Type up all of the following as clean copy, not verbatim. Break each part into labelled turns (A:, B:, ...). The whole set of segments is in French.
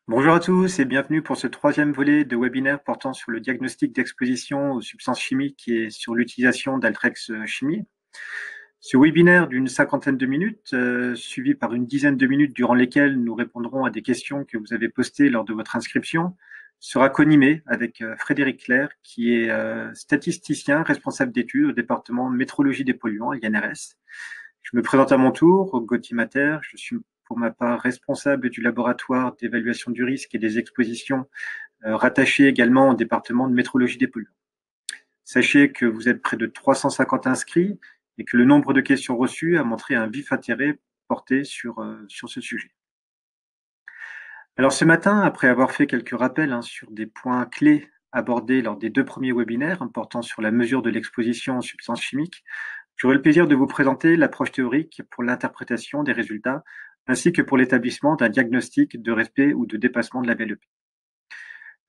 A: Bonjour à tous et bienvenue pour ce troisième volet de webinaire portant sur le diagnostic d'exposition aux substances chimiques et sur l'utilisation d'Altrex Chimie. Ce webinaire d'une cinquantaine de minutes, suivi par une dizaine de minutes durant lesquelles nous répondrons à des questions que vous avez postées lors de votre inscription, sera co-animé avec Frédéric Clerc, qui est statisticien responsable d'études au département métrologie des polluants, INRS. Je me présente à mon tour, Gauthier Mater. Je suis pour ma part responsable du laboratoire d'évaluation du risque et des expositions, rattaché également au département de métrologie des polluants. Sachez que vous êtes près de 350 inscrits et que le nombre de questions reçues a montré un vif intérêt porté sur ce sujet. Alors ce matin, après avoir fait quelques rappels sur des points clés abordés lors des deux premiers webinaires portant sur la mesure de l'exposition aux substances chimiques, j'aurai le plaisir de vous présenter l'approche théorique pour l'interprétation des résultats, ainsi que pour l'établissement d'un diagnostic de respect ou de dépassement de la VLEP.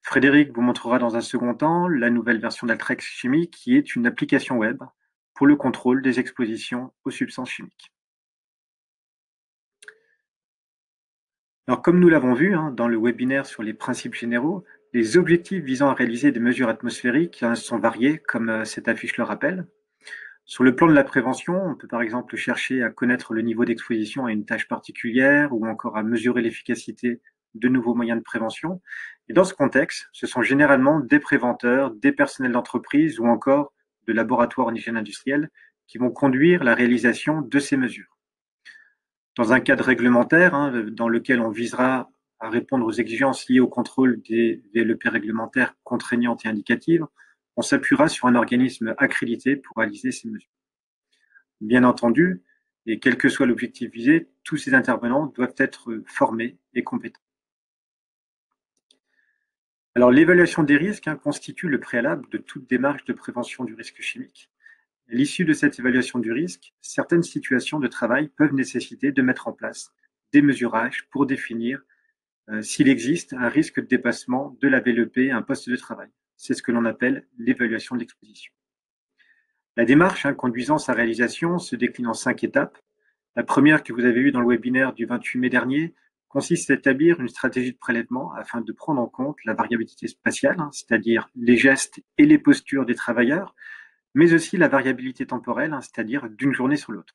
A: Frédéric vous montrera dans un second temps la nouvelle version d'Altrex Chimie, qui est une application web pour le contrôle des expositions aux substances chimiques. Alors, comme nous l'avons vu dans le webinaire sur les principes généraux, les objectifs visant à réaliser des mesures atmosphériques sont variés, comme cette affiche le rappelle. Sur le plan de la prévention, on peut par exemple chercher à connaître le niveau d'exposition à une tâche particulière ou encore à mesurer l'efficacité de nouveaux moyens de prévention. Et dans ce contexte, ce sont généralement des préventeurs, des personnels d'entreprise ou encore de laboratoires en hygiène industrielle qui vont conduire la réalisation de ces mesures. Dans un cadre réglementaire, dans lequel on visera à répondre aux exigences liées au contrôle des VLEP réglementaires contraignantes et indicatives, on s'appuiera sur un organisme accrédité pour réaliser ces mesures. Bien entendu, et quel que soit l'objectif visé, tous ces intervenants doivent être formés et compétents. Alors, l'évaluation des risques constitue le préalable de toute démarche de prévention du risque chimique. À l'issue de cette évaluation du risque, certaines situations de travail peuvent nécessiter de mettre en place des mesurages pour définir s'il existe un risque de dépassement de la VLEP à un poste de travail. C'est ce que l'on appelle l'évaluation de l'exposition. La démarche conduisant sa réalisation se décline en 5 étapes. La première que vous avez eue dans le webinaire du 28 mai dernier consiste à établir une stratégie de prélèvement afin de prendre en compte la variabilité spatiale, c'est-à-dire les gestes et les postures des travailleurs, mais aussi la variabilité temporelle, c'est-à-dire d'une journée sur l'autre.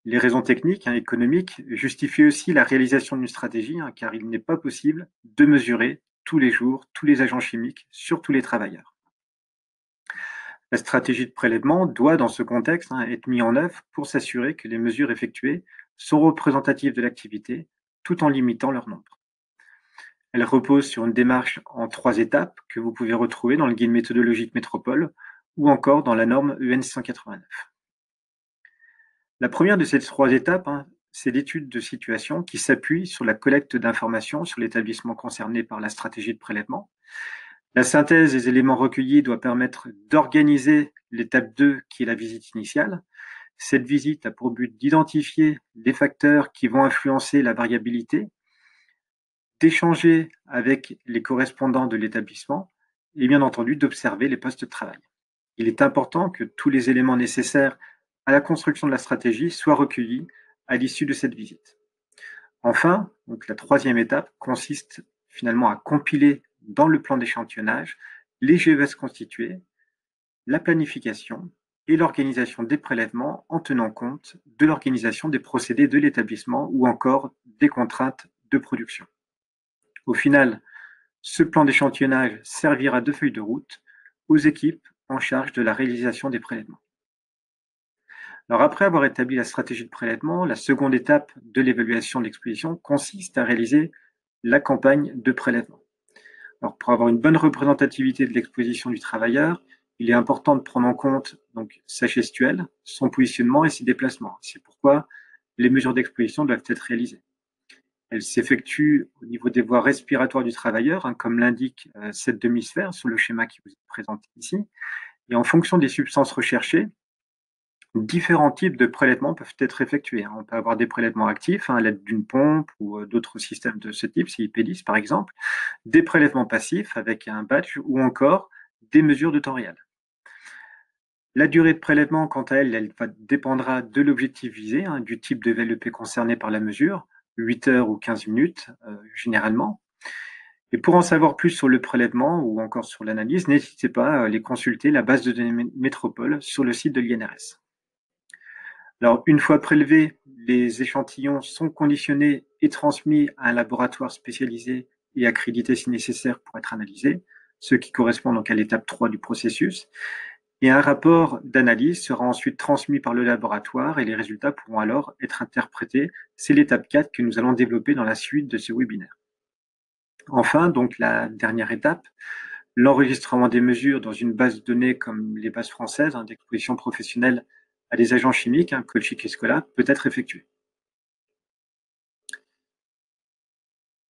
A: Les raisons techniques, économiques, justifient aussi la réalisation d'une stratégie, car il n'est pas possible de mesurer tous les jours tous les agents chimiques sur tous les travailleurs. La stratégie de prélèvement doit, dans ce contexte, être mise en œuvre pour s'assurer que les mesures effectuées sont représentatives de l'activité, tout en limitant leur nombre. Elle repose sur une démarche en 3 étapes que vous pouvez retrouver dans le guide méthodologique Métropole ou encore dans la norme EN 689. La première de ces 3 étapes, c'est l'étude de situation qui s'appuie sur la collecte d'informations sur l'établissement concerné par la stratégie de prélèvement. La synthèse des éléments recueillis doit permettre d'organiser l'étape 2, qui est la visite initiale. Cette visite a pour but d'identifier les facteurs qui vont influencer la variabilité, d'échanger avec les correspondants de l'établissement et bien entendu d'observer les postes de travail. Il est important que tous les éléments nécessaires à la construction de la stratégie soient recueillis à l'issue de cette visite. Enfin, donc la troisième étape consiste finalement à compiler dans le plan d'échantillonnage les GES constitués, la planification et l'organisation des prélèvements en tenant compte de l'organisation des procédés de l'établissement ou encore des contraintes de production. Au final, ce plan d'échantillonnage servira de feuille de route aux équipes en charge de la réalisation des prélèvements. Alors après avoir établi la stratégie de prélèvement, la seconde étape de l'évaluation de l'exposition consiste à réaliser la campagne de prélèvement. Alors pour avoir une bonne représentativité de l'exposition du travailleur, il est important de prendre en compte donc sa gestuelle, son positionnement et ses déplacements. C'est pourquoi les mesures d'exposition doivent être réalisées. Elles s'effectuent au niveau des voies respiratoires du travailleur, comme l'indique cette demi-sphère sur le schéma qui vous est présenté ici. Et en fonction des substances recherchées, différents types de prélèvements peuvent être effectués. On peut avoir des prélèvements actifs à l'aide d'une pompe ou d'autres systèmes de ce type, CIP10 par exemple, des prélèvements passifs avec un batch ou encore des mesures de temps réel. La durée de prélèvement, quant à elle dépendra de l'objectif visé, du type de VLEP concerné par la mesure, 8 heures ou 15 minutes généralement. Et pour en savoir plus sur le prélèvement ou encore sur l'analyse, n'hésitez pas à aller consulter la base de données Métropole sur le site de l'INRS. Alors, une fois prélevés, les échantillons sont conditionnés et transmis à un laboratoire spécialisé et accrédité si nécessaire pour être analysés, ce qui correspond donc à l'étape 3 du processus. Et un rapport d'analyse sera ensuite transmis par le laboratoire et les résultats pourront alors être interprétés. C'est l'étape 4 que nous allons développer dans la suite de ce webinaire. Enfin, donc la dernière étape, l'enregistrement des mesures dans une base de données comme les bases françaises d'exposition professionnelle à des agents chimiques, Colchic et Scola, peut être effectué.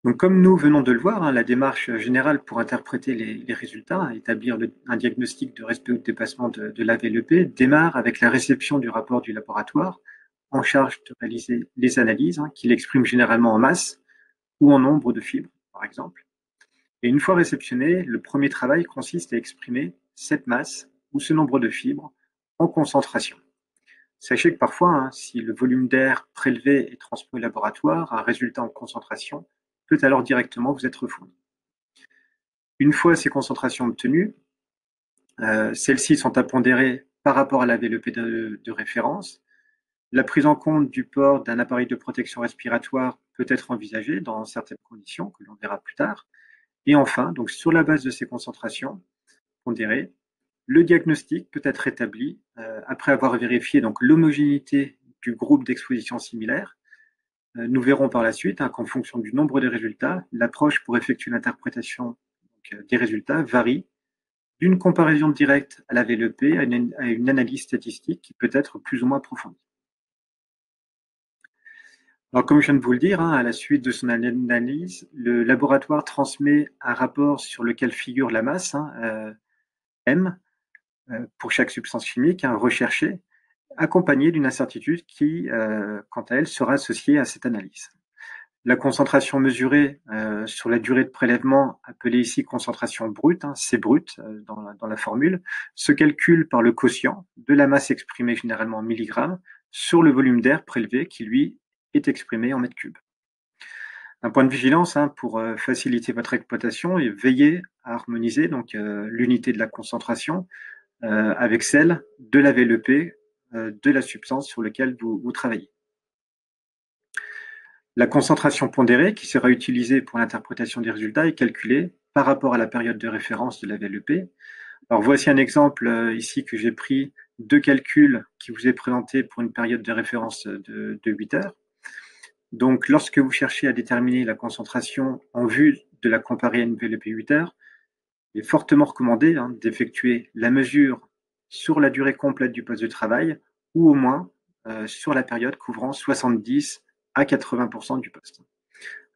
A: Donc, comme nous venons de le voir, la démarche générale pour interpréter les résultats, établir un diagnostic de respect ou de dépassement de l'AVLEP, démarre avec la réception du rapport du laboratoire en charge de réaliser les analyses, qu'il exprime généralement en masse ou en nombre de fibres, par exemple. Et une fois réceptionné, le premier travail consiste à exprimer cette masse ou ce nombre de fibres en concentration. Sachez que parfois, si le volume d'air prélevé et transmis au laboratoire, un résultat en concentration peut alors directement vous être fourni. Une fois ces concentrations obtenues, celles-ci sont à pondérer par rapport à la VLEP de référence. La prise en compte du port d'un appareil de protection respiratoire peut être envisagée dans certaines conditions que l'on verra plus tard. Et enfin, donc sur la base de ces concentrations pondérées, le diagnostic peut être établi après avoir vérifié donc l'homogénéité du groupe d'exposition similaire. Nous verrons par la suite qu'en fonction du nombre des résultats, l'approche pour effectuer l'interprétation des résultats varie d'une comparaison directe à la VLEP à une analyse statistique qui peut être plus ou moins approfondie. Alors, comme je viens de vous le dire, à la suite de son analyse, le laboratoire transmet un rapport sur lequel figure la masse, M, pour chaque substance chimique recherchée, accompagnée d'une incertitude qui, quant à elle, sera associée à cette analyse. La concentration mesurée sur la durée de prélèvement, appelée ici concentration brute, C brut dans la formule, se calcule par le quotient de la masse exprimée généralement en milligrammes sur le volume d'air prélevé qui, lui, est exprimé en mètres cubes. Un point de vigilance pour faciliter votre exploitation et veiller à harmoniser donc l'unité de la concentration avec celle de la VLEP de la substance sur laquelle vous travaillez. La concentration pondérée, qui sera utilisée pour l'interprétation des résultats, est calculée par rapport à la période de référence de la VLEP. Alors voici un exemple ici que j'ai pris de calcul qui vous est présenté pour une période de référence de 8 heures. Donc lorsque vous cherchez à déterminer la concentration en vue de la comparer à une VLEP 8 heures, il est fortement recommandé d'effectuer la mesure sur la durée complète du poste de travail ou au moins sur la période couvrant 70 à 80% du poste.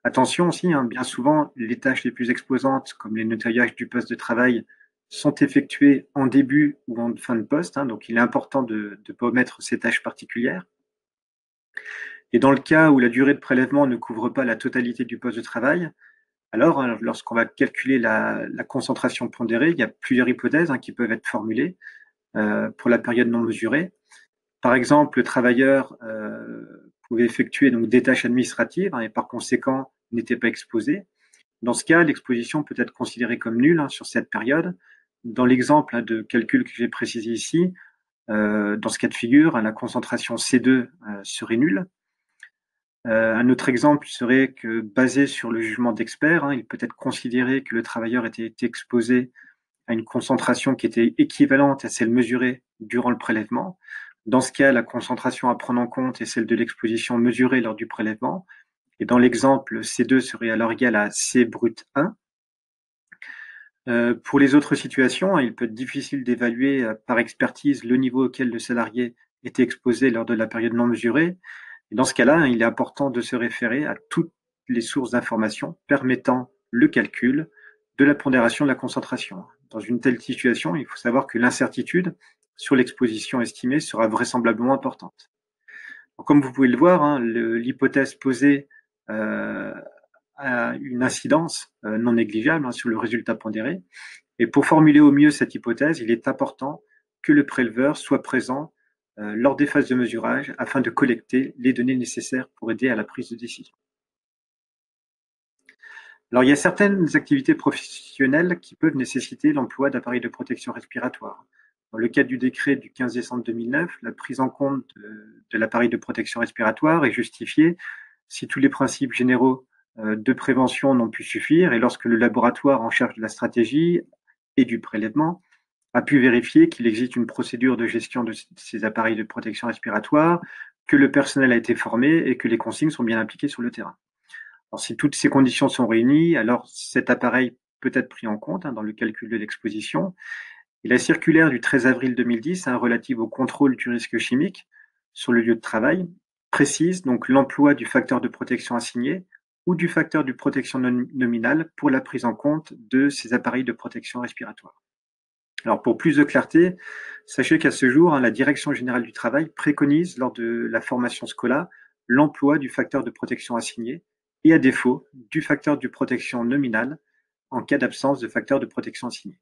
A: Attention aussi, bien souvent, les tâches les plus exposantes, comme les nettoyages du poste de travail, sont effectuées en début ou en fin de poste, donc il est important de ne pas omettre ces tâches particulières. Et dans le cas où la durée de prélèvement ne couvre pas la totalité du poste de travail, alors lorsqu'on va calculer la concentration pondérée, il y a plusieurs hypothèses qui peuvent être formulées pour la période non mesurée. Par exemple, le travailleur pouvait effectuer donc des tâches administratives et par conséquent n'était pas exposé. Dans ce cas, l'exposition peut être considérée comme nulle sur cette période. Dans l'exemple de calcul que j'ai précisé ici, dans ce cas de figure, la concentration C2 serait nulle. Un autre exemple serait que, basé sur le jugement d'expert, il peut être considéré que le travailleur était exposé à une concentration qui était équivalente à celle mesurée durant le prélèvement. Dans ce cas, la concentration à prendre en compte est celle de l'exposition mesurée lors du prélèvement. Et dans l'exemple, C2 serait alors égal à C brut 1. Pour les autres situations, il peut être difficile d'évaluer par expertise le niveau auquel le salarié était exposé lors de la période non mesurée. Et dans ce cas-là, il est important de se référer à toutes les sources d'informations permettant le calcul de la pondération de la concentration. Dans une telle situation, il faut savoir que l'incertitude sur l'exposition estimée sera vraisemblablement importante. Donc, comme vous pouvez le voir, l'hypothèse posée a une incidence non négligeable sur le résultat pondéré. Et pour formuler au mieux cette hypothèse, il est important que le préleveur soit présent lors des phases de mesurage afin de collecter les données nécessaires pour aider à la prise de décision. Alors, il y a certaines activités professionnelles qui peuvent nécessiter l'emploi d'appareils de protection respiratoire. Dans le cadre du décret du 15 décembre 2009, la prise en compte de l'appareil de protection respiratoire est justifiée si tous les principes généraux de prévention n'ont pu suffire et lorsque le laboratoire en charge de la stratégie et du prélèvement a pu vérifier qu'il existe une procédure de gestion de ces appareils de protection respiratoire, que le personnel a été formé et que les consignes sont bien appliquées sur le terrain. Alors, si toutes ces conditions sont réunies, alors cet appareil peut être pris en compte dans le calcul de l'exposition. Et la circulaire du 13 avril 2010, relative au contrôle du risque chimique sur le lieu de travail, précise donc l'emploi du facteur de protection assigné ou du facteur de protection nominale pour la prise en compte de ces appareils de protection respiratoire. Alors pour plus de clarté, sachez qu'à ce jour, la Direction générale du travail préconise lors de la formation SCOLA l'emploi du facteur de protection assigné et à défaut du facteur de protection nominale en cas d'absence de facteur de protection assigné.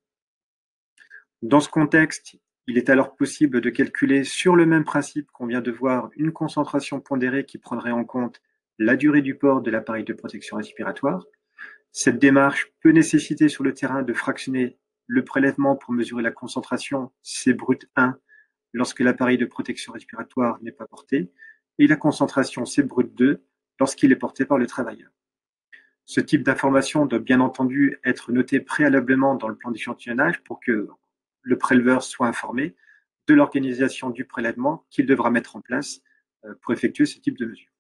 A: Dans ce contexte, il est alors possible de calculer sur le même principe qu'on vient de voir une concentration pondérée qui prendrait en compte la durée du port de l'appareil de protection respiratoire. Cette démarche peut nécessiter sur le terrain de fractionner le prélèvement pour mesurer la concentration C brut 1 lorsque l'appareil de protection respiratoire n'est pas porté et la concentration C brut 2 lorsqu'il est porté par le travailleur. Ce type d'information doit bien entendu être noté préalablement dans le plan d'échantillonnage pour que le préleveur soit informé de l'organisation du prélèvement qu'il devra mettre en place pour effectuer ce type de mesure.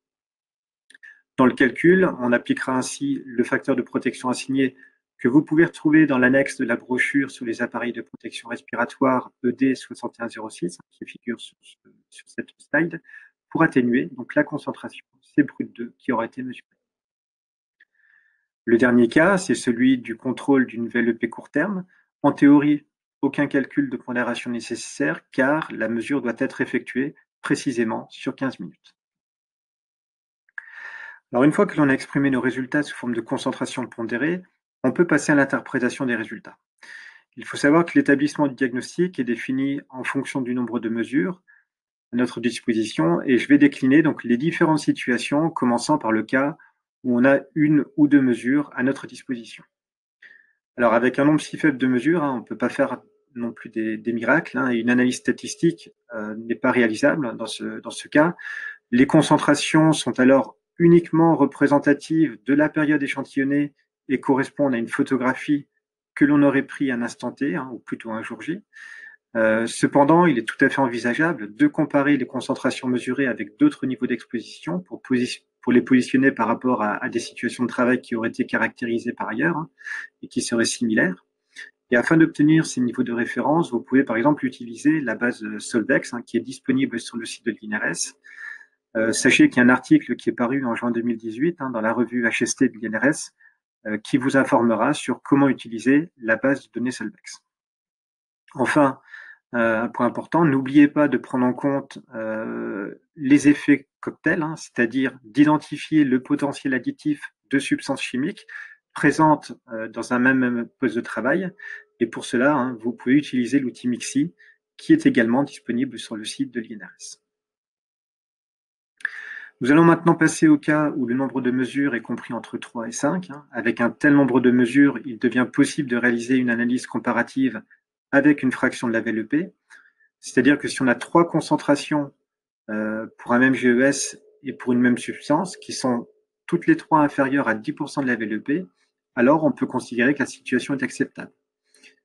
A: Dans le calcul, on appliquera ainsi le facteur de protection assigné que vous pouvez retrouver dans l'annexe de la brochure sur les appareils de protection respiratoire ED 6106 qui figure sur cette slide pour atténuer donc la concentration C brut 2 qui aura été mesurée. Le dernier cas, c'est celui du contrôle d'une VLEP court terme. En théorie, aucun calcul de pondération nécessaire car la mesure doit être effectuée précisément sur 15 minutes. Alors une fois que l'on a exprimé nos résultats sous forme de concentration pondérée, on peut passer à l'interprétation des résultats. Il faut savoir que l'établissement du diagnostic est défini en fonction du nombre de mesures à notre disposition et je vais décliner donc les différentes situations commençant par le cas où on a une ou deux mesures à notre disposition. Alors avec un nombre si faible de mesures, on ne peut pas faire non plus des miracles et une analyse statistique n'est pas réalisable dans ce cas. Les concentrations sont alors uniquement représentatives de la période échantillonnée et correspondent à une photographie que l'on aurait pris à un instant T, ou plutôt un jour J. Cependant, il est tout à fait envisageable de comparer les concentrations mesurées avec d'autres niveaux d'exposition pour les positionner par rapport à des situations de travail qui auraient été caractérisées par ailleurs et qui seraient similaires. Et afin d'obtenir ces niveaux de référence, vous pouvez par exemple utiliser la base Solvex qui est disponible sur le site de l'INRS. Sachez qu'il y a un article qui est paru en juin 2018 dans la revue HST de l'INRS qui vous informera sur comment utiliser la base de données Solvex. Enfin, un point important, n'oubliez pas de prendre en compte les effets cocktails, c'est-à-dire d'identifier le potentiel additif de substances chimiques présentes dans un même poste de travail. Et pour cela, vous pouvez utiliser l'outil MIXI qui est également disponible sur le site de l'INRS. Nous allons maintenant passer au cas où le nombre de mesures est compris entre 3 et 5. Avec un tel nombre de mesures, il devient possible de réaliser une analyse comparative avec une fraction de la VLEP. C'est-à-dire que si on a 3 concentrations pour un même GES et pour une même substance, qui sont toutes les 3 inférieures à 10% de la VLEP, alors on peut considérer que la situation est acceptable.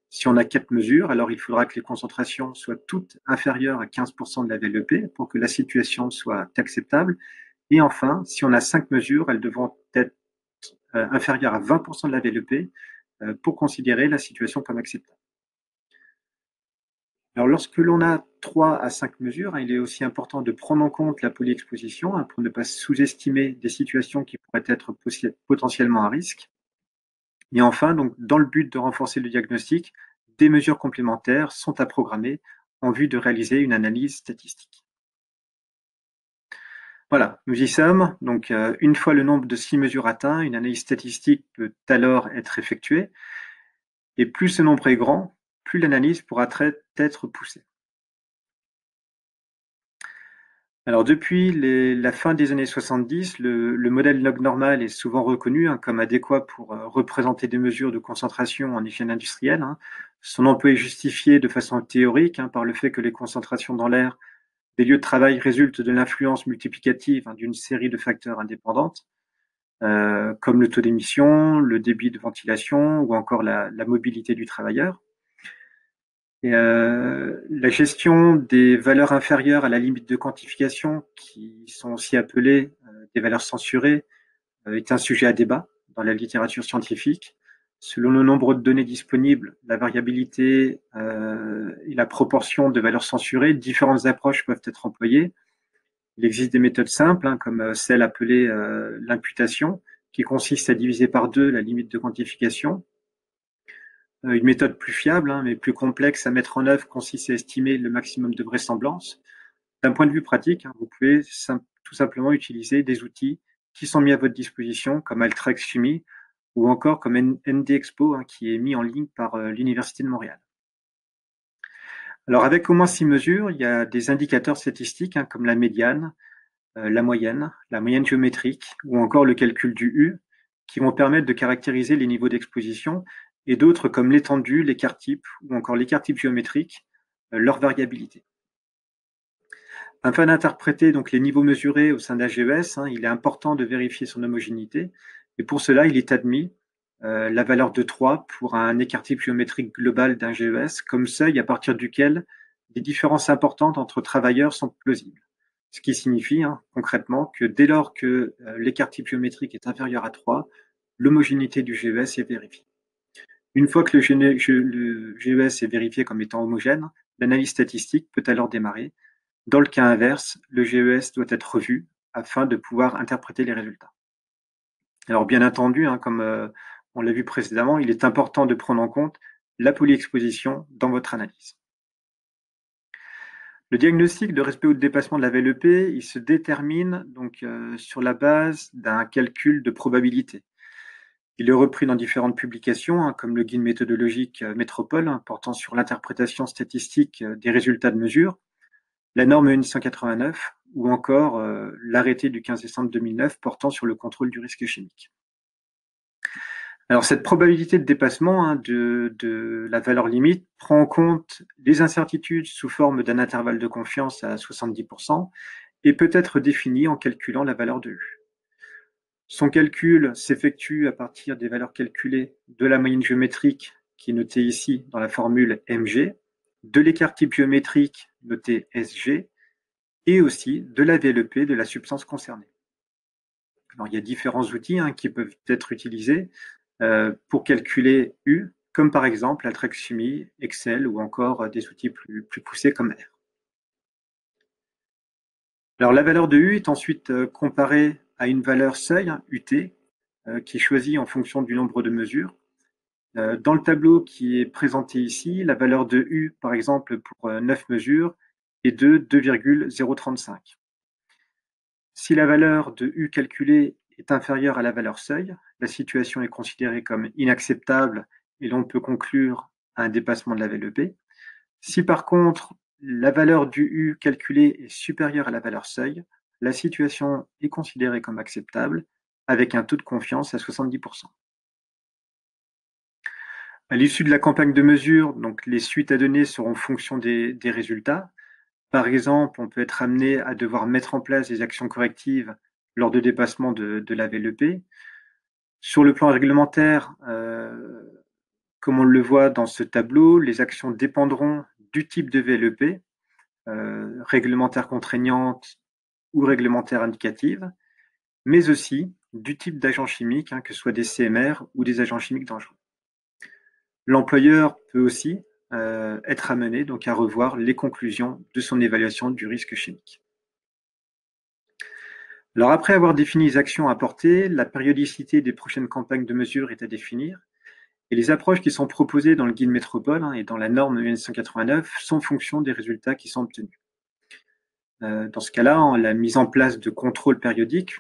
A: Si on a 4 mesures, alors il faudra que les concentrations soient toutes inférieures à 15% de la VLEP pour que la situation soit acceptable. Et enfin, si on a 5 mesures, elles devront être inférieures à 20% de la VLEP pour considérer la situation comme acceptable. Alors, lorsque l'on a 3 à 5 mesures, il est aussi important de prendre en compte la polyexposition pour ne pas sous-estimer des situations qui pourraient être potentiellement à risque. Et enfin, donc, dans le but de renforcer le diagnostic, des mesures complémentaires sont à programmer en vue de réaliser une analyse statistique. Voilà, nous y sommes. Donc, une fois le nombre de 6 mesures atteint, une analyse statistique peut alors être effectuée. Et plus ce nombre est grand, plus l'analyse pourra être poussée. Alors depuis la fin des années 70, le modèle log normal est souvent reconnu comme adéquat pour représenter des mesures de concentration en hygiène industrielle, hein. Son emploi est justifié de façon théorique par le fait que les concentrations dans l'air des lieux de travail résultent de l'influence multiplicative d'une série de facteurs indépendantes, comme le taux d'émission, le débit de ventilation ou encore la mobilité du travailleur. Et la gestion des valeurs inférieures à la limite de quantification, qui sont aussi appelées des valeurs censurées, est un sujet à débat dans la littérature scientifique. Selon le nombre de données disponibles, la variabilité et la proportion de valeurs censurées, différentes approches peuvent être employées. Il existe des méthodes simples, comme celle appelée l'imputation, qui consiste à diviser par 2 la limite de quantification. Une méthode plus fiable, mais plus complexe à mettre en œuvre, consiste à estimer le maximum de vraisemblance. D'un point de vue pratique, vous pouvez tout simplement utiliser des outils qui sont mis à votre disposition, comme Altrex Chimie ou encore comme NDExpo, qui est mis en ligne par l'Université de Montréal. Alors avec au moins 6 mesures, il y a des indicateurs statistiques comme la médiane, la moyenne géométrique ou encore le calcul du U, qui vont permettre de caractériser les niveaux d'exposition, et d'autres comme l'étendue, l'écart type ou encore l'écart type géométrique, leur variabilité. Afin d'interpréter donc les niveaux mesurés au sein d'un GES, il est important de vérifier son homogénéité, et pour cela, il est admis la valeur de 3 pour un écart type géométrique global d'un GES comme seuil à partir duquel des différences importantes entre travailleurs sont plausibles. Ce qui signifie concrètement que dès lors que l'écart type géométrique est inférieur à 3, l'homogénéité du GES est vérifiée. Une fois que le GES est vérifié comme étant homogène, l'analyse statistique peut alors démarrer. Dans le cas inverse, le GES doit être revu afin de pouvoir interpréter les résultats. Alors bien entendu, comme on l'a vu précédemment, il est important de prendre en compte la polyexposition dans votre analyse. Le diagnostic de respect ou de dépassement de la VLEP, il se détermine donc sur la base d'un calcul de probabilité. Il est repris dans différentes publications, comme le guide méthodologique Métropole, portant sur l'interprétation statistique des résultats de mesure, la norme EN 189 ou encore l'arrêté du 15 décembre 2009 portant sur le contrôle du risque chimique. Alors cette probabilité de dépassement de la valeur limite prend en compte les incertitudes sous forme d'un intervalle de confiance à 70% et peut être définie en calculant la valeur de U. Son calcul s'effectue à partir des valeurs calculées de la moyenne géométrique, qui est notée ici dans la formule MG, de l'écart type géométrique noté SG, et aussi de la VLEP de la substance concernée. Alors, il y a différents outils qui peuvent être utilisés pour calculer U, comme par exemple Altrex Chimie, Excel ou encore des outils plus poussés comme R. Alors, la valeur de U est ensuite comparée à une valeur seuil, UT, qui est choisie en fonction du nombre de mesures. Dans le tableau qui est présenté ici, la valeur de U, par exemple, pour 9 mesures, est de 2,035. Si la valeur de U calculée est inférieure à la valeur seuil, la situation est considérée comme inacceptable et l'on peut conclure à un dépassement de la VLEP. Si par contre la valeur du U calculée est supérieure à la valeur seuil, la situation est considérée comme acceptable avec un taux de confiance à 70%. À l'issue de la campagne de mesure, donc les suites à donner seront fonction des résultats. Par exemple, on peut être amené à devoir mettre en place des actions correctives lors de dépassement de la VLEP. Sur le plan réglementaire, comme on le voit dans ce tableau, les actions dépendront du type de VLEP, réglementaire contraignante ou réglementaire indicative, mais aussi du type d'agent chimique, que ce soit des CMR ou des agents chimiques dangereux. L'employeur peut aussi être amené donc à revoir les conclusions de son évaluation du risque chimique. Alors après avoir défini les actions à apporter, la périodicité des prochaines campagnes de mesure est à définir, et les approches qui sont proposées dans le guide Métropole et dans la norme EN 189 sont en fonction des résultats qui sont obtenus. Dans ce cas-là, la mise en place de contrôles périodiques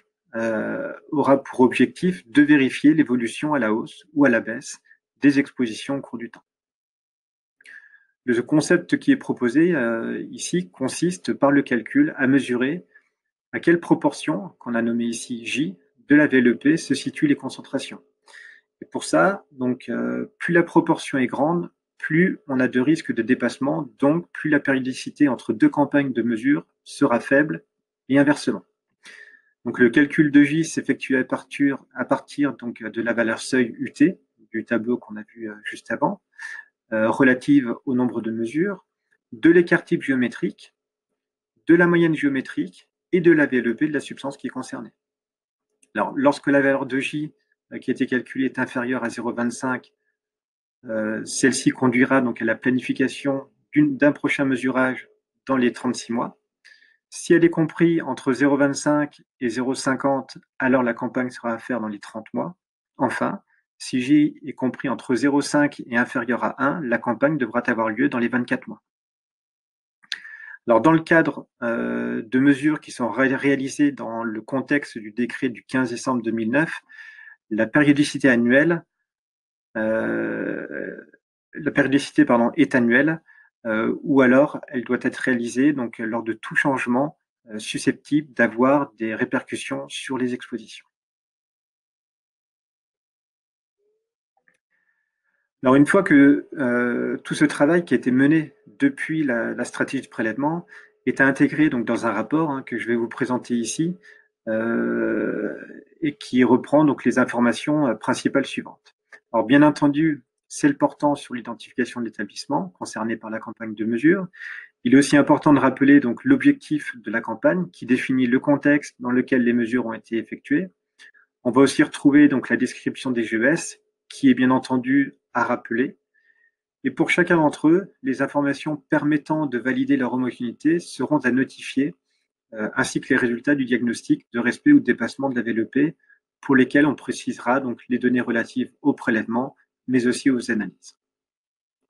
A: aura pour objectif de vérifier l'évolution à la hausse ou à la baisse des expositions au cours du temps. Le concept qui est proposé ici consiste par le calcul à mesurer à quelle proportion, qu'on a nommée ici J, de la VLEP se situent les concentrations. Et pour ça, donc, plus la proportion est grande, plus on a de risques de dépassement, donc plus la périodicité entre deux campagnes de mesure sera faible et inversement. Donc le calcul de J s'effectue à partir donc, de la valeur seuil UT, du tableau qu'on a vu juste avant, relative au nombre de mesures, de l'écart type géométrique, de la moyenne géométrique et de la VLEP de la substance qui est concernée. Alors, lorsque la valeur de J qui a été calculée est inférieure à 0,25, celle-ci conduira donc à la planification d'un prochain mesurage dans les 36 mois. Si elle est comprise entre 0,25 et 0,50, alors la campagne sera à faire dans les 30 mois. Enfin, si J est compris entre 0,5 et inférieur à 1, la campagne devra avoir lieu dans les 24 mois. Alors, dans le cadre de mesures qui sont réalisées dans le contexte du décret du 15 décembre 2009, la périodicité annuelle est annuelle, ou alors elle doit être réalisée donc, lors de tout changement susceptible d'avoir des répercussions sur les expositions. Alors une fois que tout ce travail qui a été mené depuis la stratégie de prélèvement est intégré donc, dans un rapport que je vais vous présenter ici et qui reprend donc, les informations principales suivantes. Alors bien entendu, celle portant sur l'identification de l'établissement concerné par la campagne de mesure. Il est aussi important de rappeler donc l'objectif de la campagne qui définit le contexte dans lequel les mesures ont été effectuées. On va aussi retrouver donc la description des GES qui est bien entendu à rappeler. Et pour chacun d'entre eux, les informations permettant de valider leur homogénéité seront à notifier, ainsi que les résultats du diagnostic de respect ou de dépassement de la VLEP, pour lesquels on précisera donc les données relatives au prélèvement, mais aussi aux analyses.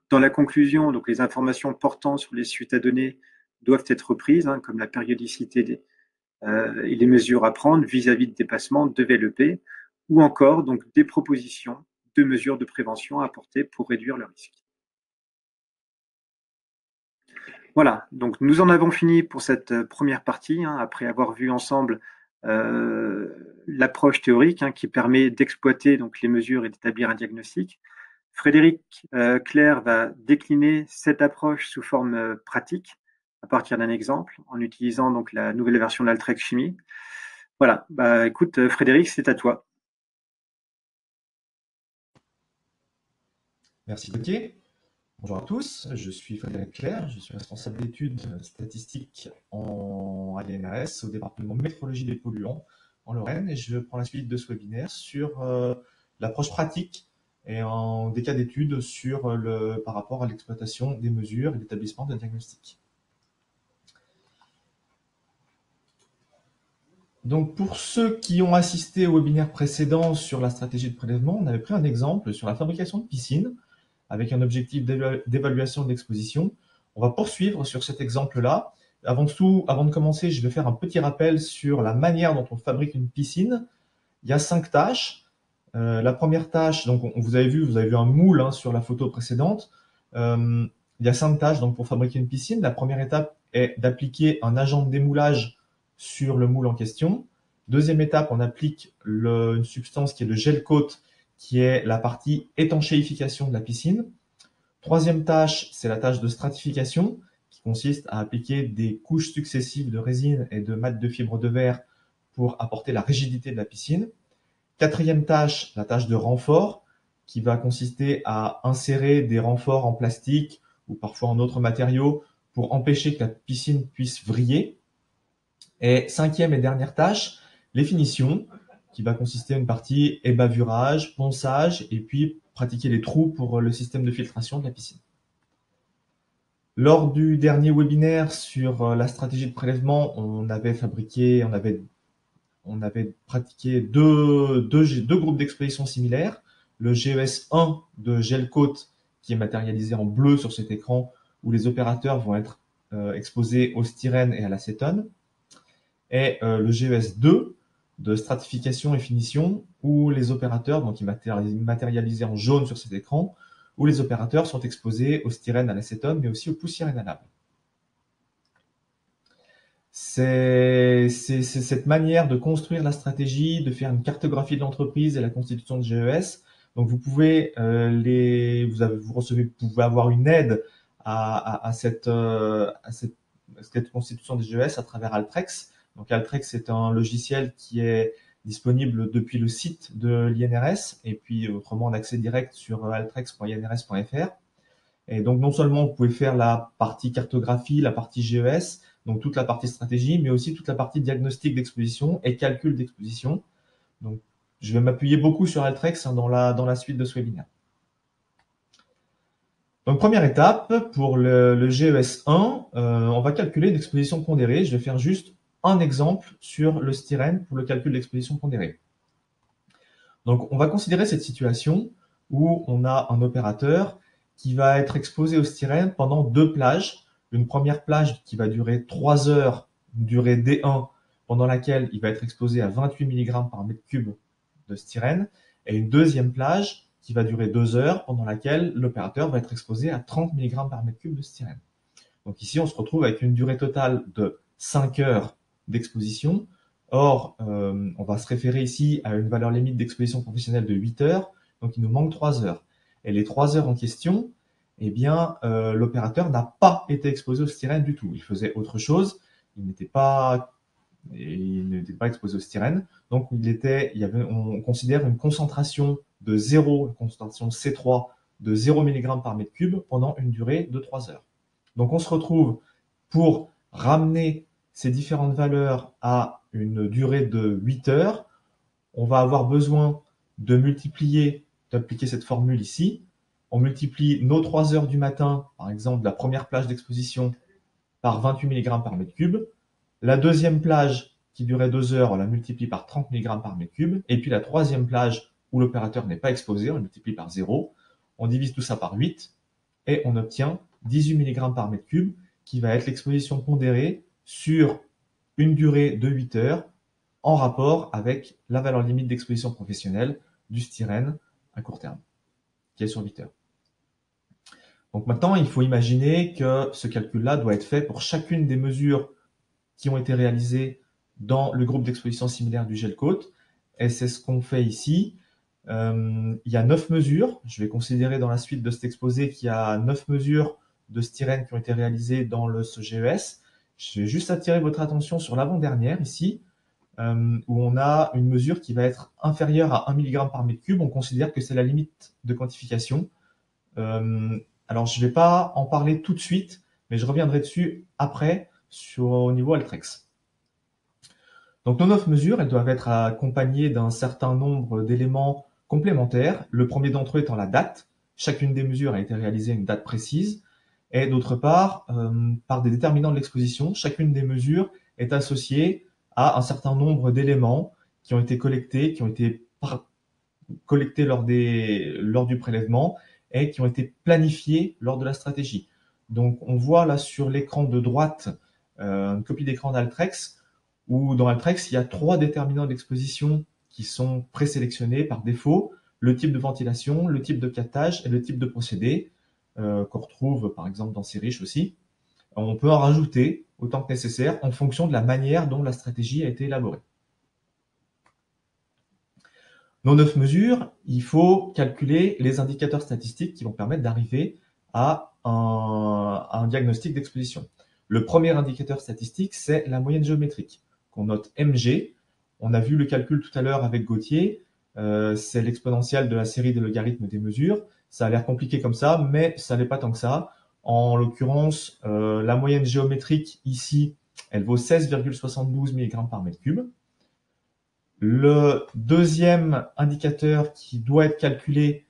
A: Dans la conclusion, donc les informations portant sur les suites à données doivent être reprises, comme la périodicité et les mesures à prendre vis-à-vis de dépassement de VLEP, ou encore donc des propositions de mesures de prévention à apporter pour réduire le risque. Voilà, donc nous en avons fini pour cette première partie, après avoir vu ensemble l'approche théorique qui permet d'exploiter donc les mesures et d'établir un diagnostic. Frédéric Clair va décliner cette approche sous forme pratique à partir d'un exemple en utilisant donc la nouvelle version de l'Altrec Chimie. Voilà, écoute Frédéric, c'est à toi.
B: Merci Gauthier. Bonjour à tous, je suis Frédéric Clair, je suis responsable d'études statistiques en ADMRS au département métrologie des polluants en Lorraine et je prends la suite de ce webinaire sur l'approche pratique et des cas d'études par rapport à l'exploitation des mesures et l'établissement d'un diagnostic. Donc pour ceux qui ont assisté au webinaire précédent sur la stratégie de prélèvement, on avait pris un exemple sur la fabrication de piscines avec un objectif d'évaluation de l'exposition. On va poursuivre sur cet exemple-là. Avant de commencer, je vais faire un petit rappel sur la manière dont on fabrique une piscine. Il y a 5 tâches. La première tâche, donc vous avez vu un moule sur la photo précédente. Il y a 5 tâches donc, pour fabriquer une piscine. La première étape est d'appliquer un agent de démoulage sur le moule en question. Deuxième étape, on applique une substance qui est le gel coat, qui est la partie étanchéification de la piscine. Troisième tâche, c'est la tâche de stratification, qui consiste à appliquer des couches successives de résine et de mat de fibre de verre pour apporter la rigidité de la piscine. Quatrième tâche, la tâche de renfort, qui va consister à insérer des renforts en plastique ou parfois en autres matériaux pour empêcher que la piscine puisse vriller. Et cinquième et dernière tâche, les finitions, qui va consister à une partie ébavurage, ponçage, et puis pratiquer les trous pour le système de filtration de la piscine. Lors du dernier webinaire sur la stratégie de prélèvement, on avait pratiqué deux groupes d'exposition similaires. Le GES 1 de gel coat, qui est matérialisé en bleu sur cet écran, où les opérateurs vont être exposés au styrène et à l'acétone. Et le GES 2 de stratification et finition, où les opérateurs, donc il est matérialisé en jaune sur cet écran, où les opérateurs sont exposés au styrène, à l'acétone, mais aussi aux poussières inhalables. C'est cette manière de construire la stratégie, de faire une cartographie de l'entreprise et la constitution de GES. Donc vous pouvez vous pouvez avoir une aide à cette constitution des GES à travers Altrex. Donc Altrex c'est un logiciel qui est disponible depuis le site de l'INRS et puis autrement en accès direct sur altrex.inrs.fr. Et donc, non seulement vous pouvez faire la partie cartographie, la partie GES, donc toute la partie stratégie, mais aussi toute la partie diagnostic d'exposition et calcul d'exposition. Donc, je vais m'appuyer beaucoup sur Altrex dans la suite de ce webinaire. Donc, première étape, pour le GES 1, on va calculer une exposition pondérée. Je vais faire juste un exemple sur le styrène pour le calcul d'exposition pondérée. Donc, on va considérer cette situation où on a un opérateur qui va être exposé au styrène pendant 2 plages. Une première plage qui va durer 3 heures, durée D1, pendant laquelle il va être exposé à 28 mg par mètre cube de styrène, et une deuxième plage qui va durer 2 heures, pendant laquelle l'opérateur va être exposé à 30 mg par mètre cube de styrène. Donc ici, on se retrouve avec une durée totale de 5 heures d'exposition. Or, on va se référer ici à une valeur limite d'exposition professionnelle de 8 heures, donc il nous manque 3 heures. Et les 3 heures en question, eh bien, l'opérateur n'a pas été exposé au styrène du tout. Il faisait autre chose, il n'était pas exposé au styrène. Donc, on considère une concentration de 0, une concentration C3 de 0 mg par mètre cube pendant une durée de 3 heures. Donc, on se retrouve pour ramener ces différentes valeurs à une durée de 8 heures. On va avoir besoin d'appliquer cette formule ici. On multiplie nos 3 heures du matin, par exemple, la première plage d'exposition, par 28 mg par mètre cube. La deuxième plage, qui durait 2 heures, on la multiplie par 30 mg par mètre cube. Et puis la troisième plage, où l'opérateur n'est pas exposé, on la multiplie par 0. On divise tout ça par 8 et on obtient 18 mg par mètre cube, qui va être l'exposition pondérée sur une durée de 8 heures en rapport avec la valeur limite d'exposition professionnelle du styrène à court terme, qui est sur 8 heures. Donc maintenant, il faut imaginer que ce calcul-là doit être fait pour chacune des mesures qui ont été réalisées dans le groupe d'exposition similaire du gel côte. Et c'est ce qu'on fait ici. Il y a 9 mesures. Je vais considérer dans la suite de cet exposé qu'il y a 9 mesures de styrène qui ont été réalisées dans ce GES. Je vais juste attirer votre attention sur l'avant-dernière ici, où on a une mesure qui va être inférieure à 1 mg par mètre cube. On considère que c'est la limite de quantification. Alors, je ne vais pas en parler tout de suite, mais je reviendrai dessus après au niveau Altrex. Donc, nos 9 mesures, elles doivent être accompagnées d'un certain nombre d'éléments complémentaires. Le premier d'entre eux étant la date. Chacune des mesures a été réalisée à une date précise. Et d'autre part, par des déterminants de l'exposition, chacune des mesures est associée à un certain nombre d'éléments qui ont été collectés, lors du prélèvement et qui ont été planifiés lors de la stratégie. Donc, on voit là sur l'écran de droite une copie d'écran d'Altrex, où dans Altrex, il y a 3 déterminants d'exposition qui sont présélectionnés par défaut: le type de ventilation, le type de captage et le type de procédé, qu'on retrouve par exemple dans Sirish aussi. On peut en rajouter autant que nécessaire en fonction de la manière dont la stratégie a été élaborée. Nos 9 mesures, il faut calculer les indicateurs statistiques qui vont permettre d'arriver à un diagnostic d'exposition. Le premier indicateur statistique, c'est la moyenne géométrique, qu'on note MG. On a vu le calcul tout à l'heure avec Gauthier. C'est l'exponentielle de la série des logarithmes des mesures. Ça a l'air compliqué comme ça, mais ça n'est pas tant que ça. En l'occurrence, la moyenne géométrique ici, elle vaut 16,72 mg par mètre cube. Le deuxième indicateur qui doit être calculé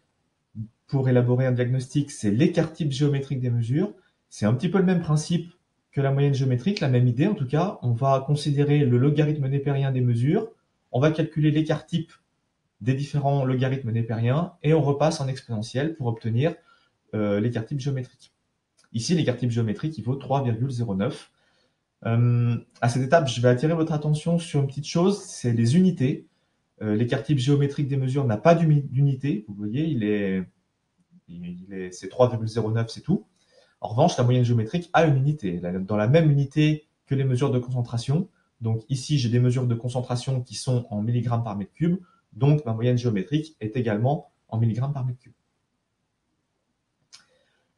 B: pour élaborer un diagnostic, c'est l'écart type géométrique des mesures. C'est un petit peu le même principe que la moyenne géométrique, la même idée en tout cas. On va considérer le logarithme népérien des mesures, on va calculer l'écart type des différents logarithmes népériens et on repasse en exponentielle pour obtenir l'écart type géométrique. Ici, l'écart type géométrique, il vaut 3,09. À cette étape, je vais attirer votre attention sur une petite chose, c'est les unités. L'écart type géométrique des mesures n'a pas d'unité. Vous voyez, c'est 3,09, c'est tout. En revanche, la moyenne géométrique a une unité. Dans la même unité que les mesures de concentration. Donc ici, j'ai des mesures de concentration qui sont en milligrammes par mètre cube, donc ma moyenne géométrique est également en milligrammes par mètre cube.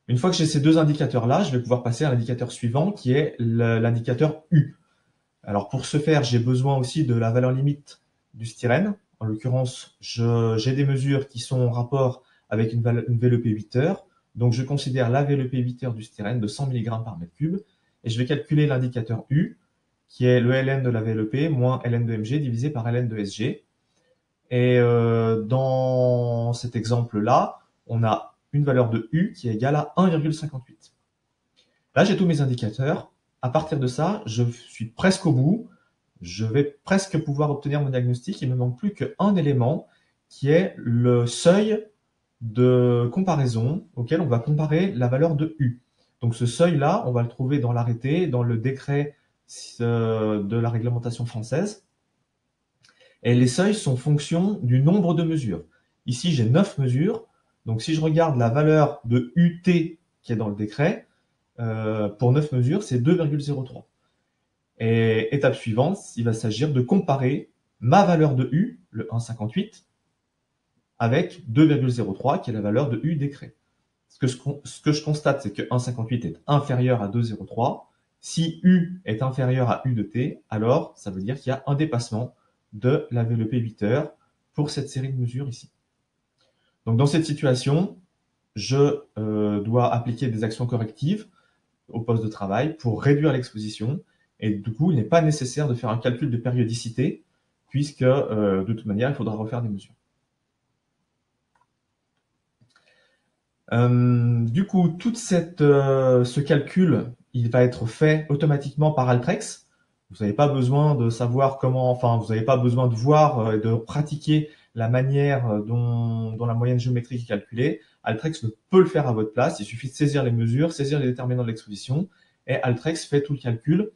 B: Une fois que j'ai ces deux indicateurs-là, je vais pouvoir passer à l'indicateur suivant qui est l'indicateur U. Alors pour ce faire, j'ai besoin aussi de la valeur limite du styrène. En l'occurrence, j'ai des mesures qui sont en rapport avec une VLEP 8 heures. Donc je considère la VLEP 8 heures du styrène de 100 mg par mètre cube et je vais calculer l'indicateur U qui est le ln de la VLEP moins ln de mg divisé par ln de sg. Et dans cet exemple-là, on a une valeur de U qui est égale à 1,58. Là, j'ai tous mes indicateurs. À partir de ça, je suis presque au bout. Je vais presque pouvoir obtenir mon diagnostic. Il ne me manque plus qu'un élément qui est le seuil de comparaison auquel on va comparer la valeur de U. Donc ce seuil-là, on va le trouver dans l'arrêté, dans le décret de la réglementation française. Et les seuils sont fonction du nombre de mesures. Ici, j'ai 9 mesures. Donc si je regarde la valeur de UT qui est dans le décret, pour 9 mesures, c'est 2,03. Et étape suivante, il va s'agir de comparer ma valeur de U, le 1,58, avec 2,03, qui est la valeur de U décret. Ce que je constate, c'est que 1,58 est inférieur à 2,03. Si U est inférieur à U de T, alors ça veut dire qu'il y a un dépassement de la VLEP 8 heures pour cette série de mesures ici. Donc dans cette situation, je dois appliquer des actions correctives au poste de travail pour réduire l'exposition. Et du coup, il n'est pas nécessaire de faire un calcul de périodicité, puisque de toute manière, il faudra refaire des mesures. Du coup, tout ce calcul, il va être fait automatiquement par Altrex. Vous n'avez pas besoin de savoir comment, enfin, vous n'avez pas besoin de voir et de pratiquer la manière dont la moyenne géométrique est calculée. Altrex peut le faire à votre place. Il suffit de saisir les mesures, saisir les déterminants de l'exposition, et Altrex fait tout le calcul.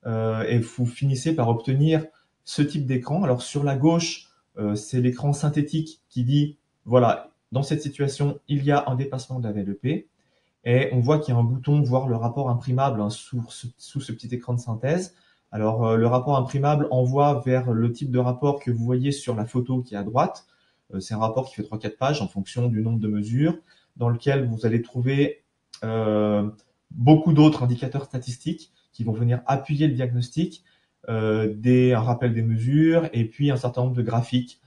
B: Et vous finissez par obtenir ce type d'écran. Alors sur la gauche, c'est l'écran synthétique qui dit, voilà, dans cette situation, il y a un dépassement de la VLEP. Et on voit qu'il y a un bouton voir le rapport imprimable sous ce petit écran de synthèse. Alors le rapport imprimable envoie vers le type de rapport que vous voyez sur la photo qui est à droite. C'est un rapport qui fait 3-4 pages en fonction du nombre de mesures, dans lequel vous allez trouver beaucoup d'autres indicateurs statistiques qui vont venir appuyer le diagnostic, un rappel des mesures et puis un certain nombre de graphiques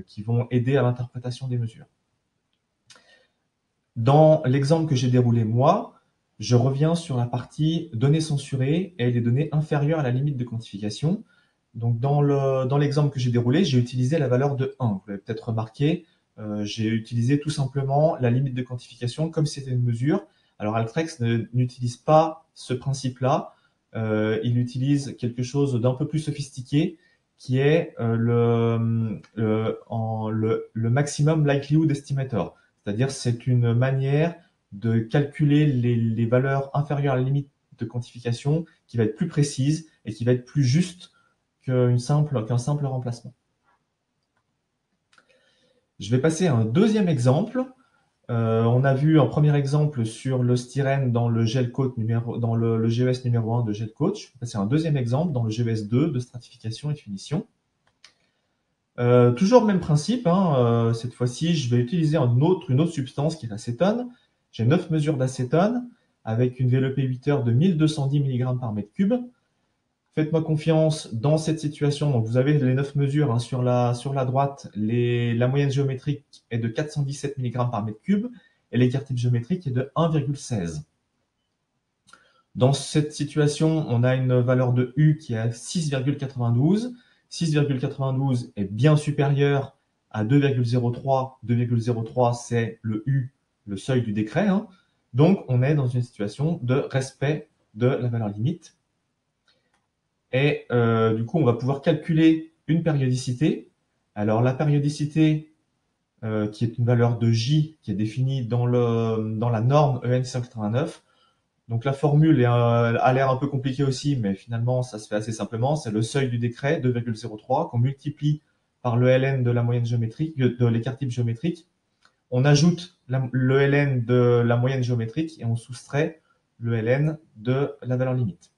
B: qui vont aider à l'interprétation des mesures. Dans l'exemple que j'ai déroulé moi, je reviens sur la partie données censurées et les données inférieures à la limite de quantification. Donc dans l'exemple que j'ai déroulé, j'ai utilisé la valeur de 1. Vous l'avez peut-être remarqué, j'ai utilisé tout simplement la limite de quantification comme c'était une mesure. Alors Altrex n'utilise pas ce principe-là, il utilise quelque chose d'un peu plus sophistiqué qui est le maximum likelihood estimator. C'est-à-dire c'est une manière de calculer les valeurs inférieures à la limite de quantification qui va être plus précise et qui va être plus juste qu'un simple remplacement. Je vais passer à un deuxième exemple. On a vu un premier exemple sur le styrène dans le GES numéro 1 de GES-Coach. Je vais passer à un deuxième exemple dans le GES 2 de stratification et de finition. Toujours le même principe, hein, cette fois-ci, je vais utiliser une autre substance qui est l'acétone. J'ai 9 mesures d'acétone avec une VLEP 8 heures de 1210 mg par mètre cube. Faites-moi confiance dans cette situation. Donc, vous avez les 9 mesures hein, sur la droite. La moyenne géométrique est de 417 mg par mètre cube et l'écart type géométrique est de 1,16. Dans cette situation, on a une valeur de U qui est à 6,92. 6,92 est bien supérieur à 2,03. 2,03, c'est le U, le seuil du décret. Hein. Donc, on est dans une situation de respect de la valeur limite. Et du coup, on va pouvoir calculer une périodicité. Alors, la périodicité, qui est une valeur de J, qui est définie dans la norme EN 689. Donc, la formule a l'air un peu compliquée aussi, mais finalement, ça se fait assez simplement. C'est le seuil du décret, 2,03, qu'on multiplie par le ln de la moyenne géométrique, de l'écart type géométrique. On ajoute le ln de la moyenne géométrique et on soustrait le ln de la valeur limite.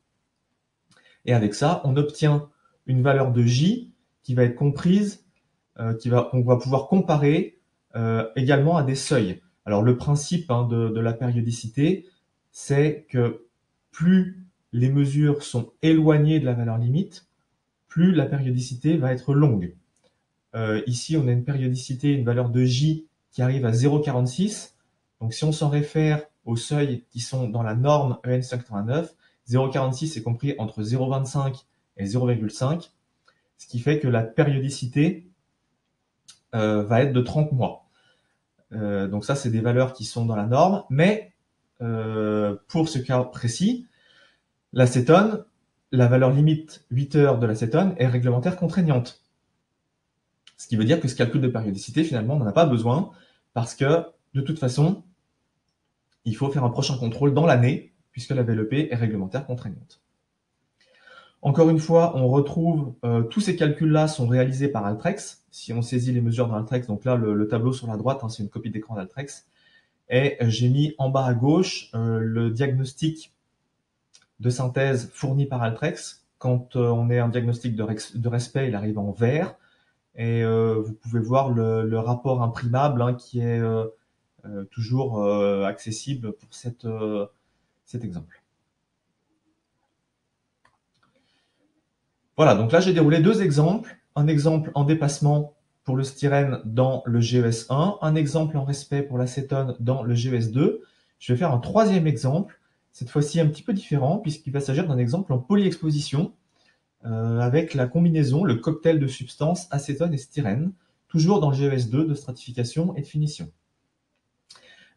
B: Et avec ça, on obtient une valeur de J qui va être comprise, qu'on va pouvoir comparer également à des seuils. Alors le principe de la périodicité, c'est que plus les mesures sont éloignées de la valeur limite, plus la périodicité va être longue. Ici, on a une périodicité, une valeur de J qui arrive à 0,46. Donc si on s'en réfère aux seuils qui sont dans la norme EN 189, 0,46 est compris entre 0,25 et 0,5, ce qui fait que la périodicité va être de 30 mois. Donc ça, c'est des valeurs qui sont dans la norme, mais pour ce cas précis, l'acétone, la valeur limite 8 heures de l'acétone est réglementaire contraignante. Ce qui veut dire que ce calcul de périodicité, finalement, on n'en a pas besoin, parce que, de toute façon, il faut faire un prochain contrôle dans l'année, puisque la VLEP est réglementaire contraignante. Encore une fois, on retrouve tous ces calculs-là sont réalisés par Altrex. Si on saisit les mesures dans Altrex, donc là, le tableau sur la droite, c'est une copie d'écran d'Altrex. Et j'ai mis en bas à gauche le diagnostic de synthèse fourni par Altrex. Quand on est un diagnostic de respect, il arrive en vert. Et vous pouvez voir le rapport imprimable qui est toujours accessible pour cet exemple. Voilà, donc là j'ai déroulé deux exemples. Un exemple en dépassement pour le styrène dans le GES1, un exemple en respect pour l'acétone dans le GES2. Je vais faire un troisième exemple, cette fois-ci un petit peu différent, puisqu'il va s'agir d'un exemple en polyexposition, avec la combinaison, le cocktail de substances acétone et styrène, toujours dans le GES2 de stratification et de finition.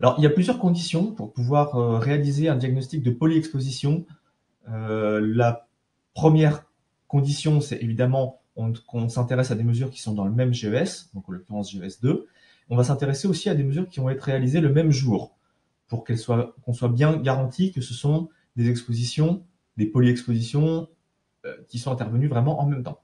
B: Alors, il y a plusieurs conditions pour pouvoir réaliser un diagnostic de polyexposition. La première condition, c'est évidemment qu'on s'intéresse à des mesures qui sont dans le même GES, donc en l'occurrence GES2. On va s'intéresser aussi à des mesures qui vont être réalisées le même jour, pour qu'on soit bien garanti que ce sont des expositions, des polyexpositions qui sont intervenues vraiment en même temps.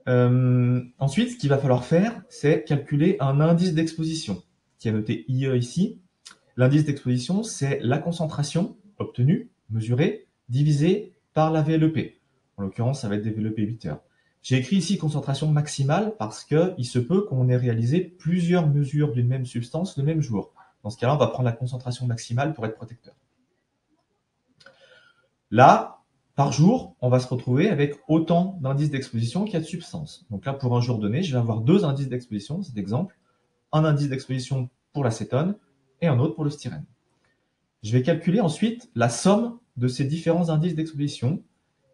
B: Ensuite, ce qu'il va falloir faire, c'est calculer un indice d'exposition, qui est noté IE ici. L'indice d'exposition, c'est la concentration obtenue, mesurée, divisée par la VLEP. En l'occurrence, ça va être des VLEP 8 heures. J'ai écrit ici concentration maximale parce qu'il se peut qu'on ait réalisé plusieurs mesures d'une même substance le même jour. Dans ce cas-là, on va prendre la concentration maximale pour être protecteur. Là, par jour, on va se retrouver avec autant d'indices d'exposition qu'il y a de substances. Donc là, pour un jour donné, je vais avoir deux indices d'exposition, cet exemple. Un indice d'exposition pour l'acétone et un autre pour le styrène. Je vais calculer ensuite la somme de ces différents indices d'exposition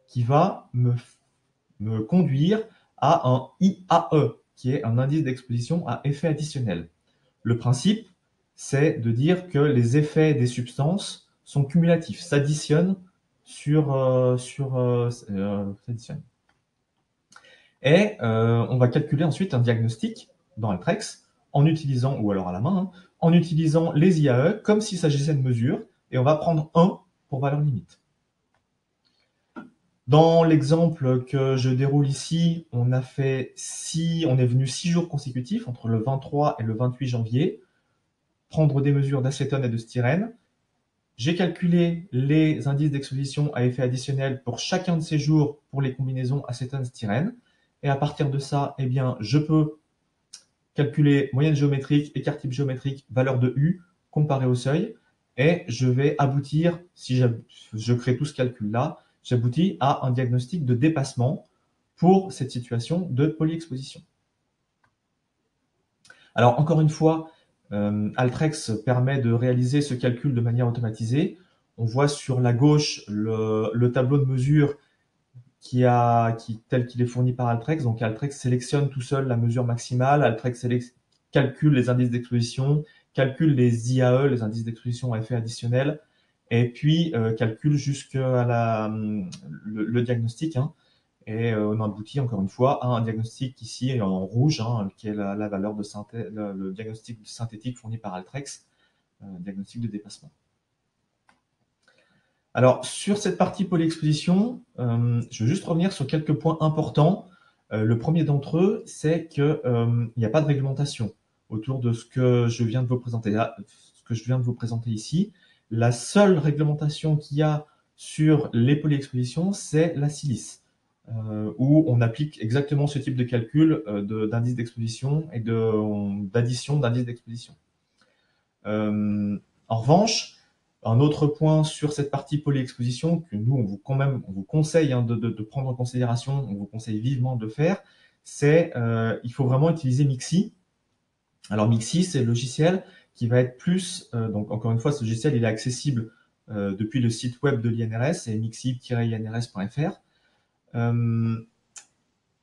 B: qui va me conduire à un IAE, qui est un indice d'exposition à effet additionnel. Le principe, c'est de dire que les effets des substances sont cumulatifs, s'additionnent s'additionnent. Et on va calculer ensuite un diagnostic dans Altrex en utilisant, ou alors à la main, en utilisant les IAE comme s'il s'agissait de mesures, et on va prendre 1 pour valeur limite. Dans l'exemple que je déroule ici, on est venu 6 jours consécutifs, entre le 23 et le 28 janvier, prendre des mesures d'acétone et de styrène. J'ai calculé les indices d'exposition à effet additionnel pour chacun de ces jours pour les combinaisons acétone-styrène. Et à partir de ça, eh bien, je peux calculer moyenne géométrique, écart type géométrique, valeur de U, comparé au seuil. Et je vais aboutir, si je crée tout ce calcul-là, j'aboutis à un diagnostic de dépassement pour cette situation de polyexposition. Alors, encore une fois, Altrex permet de réaliser ce calcul de manière automatisée. On voit sur la gauche le tableau de mesure tel qu'il est fourni par Altrex. Donc Altrex sélectionne tout seul la mesure maximale, Altrex calcule les indices d'exposition, calcule les IAE, les indices d'exposition à effet additionnel, et puis calcule jusqu'à le diagnostic. Et on aboutit encore une fois à un diagnostic ici en rouge, qui est la valeur de synthèse, le diagnostic synthétique fourni par Altrex, diagnostic de dépassement. Alors, sur cette partie polyexposition, je veux juste revenir sur quelques points importants. Le premier d'entre eux, c'est qu'il n'y a pas de réglementation autour de ce que je viens de vous présenter là, ce que je viens de vous présenter ici. La seule réglementation qu'il y a sur les polyexpositions, c'est la silice, où on applique exactement ce type de calcul d'indice d'exposition et d'addition d'indices d'exposition. En revanche, un autre point sur cette partie polyexposition que nous, on vous conseille de prendre en considération, on vous conseille vivement de le faire, c'est il faut vraiment utiliser Mixi. Alors Mixi, c'est le logiciel qui va être plus, donc encore une fois, ce logiciel il est accessible depuis le site web de l'INRS, c'est mixi-inrs.fr.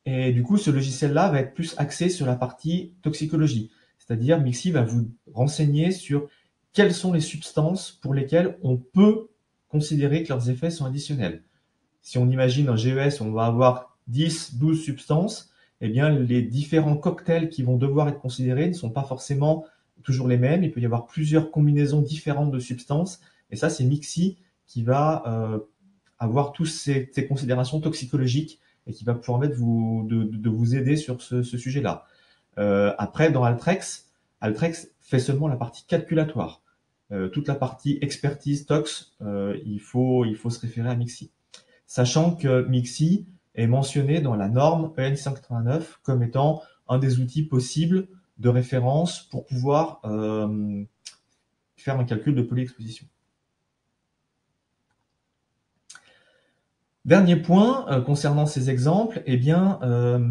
B: Et du coup, ce logiciel-là va être plus axé sur la partie toxicologie. C'est-à-dire, Mixi va vous renseigner sur quelles sont les substances pour lesquelles on peut considérer que leurs effets sont additionnels. Si on imagine un GES, on va avoir 10, 12 substances, eh bien, les différents cocktails qui vont devoir être considérés ne sont pas forcément toujours les mêmes. Il peut y avoir plusieurs combinaisons différentes de substances. Et ça, c'est Mixi qui va avoir toutes ces considérations toxicologiques et qui va permettre de vous aider sur ce sujet-là. Après, dans Altrex fait seulement la partie calculatoire. Toute la partie expertise tox, il faut se référer à Mixi. Sachant que Mixi est mentionné dans la norme EN 189 comme étant un des outils possibles de référence pour pouvoir faire un calcul de polyexposition. Dernier point concernant ces exemples, eh bien,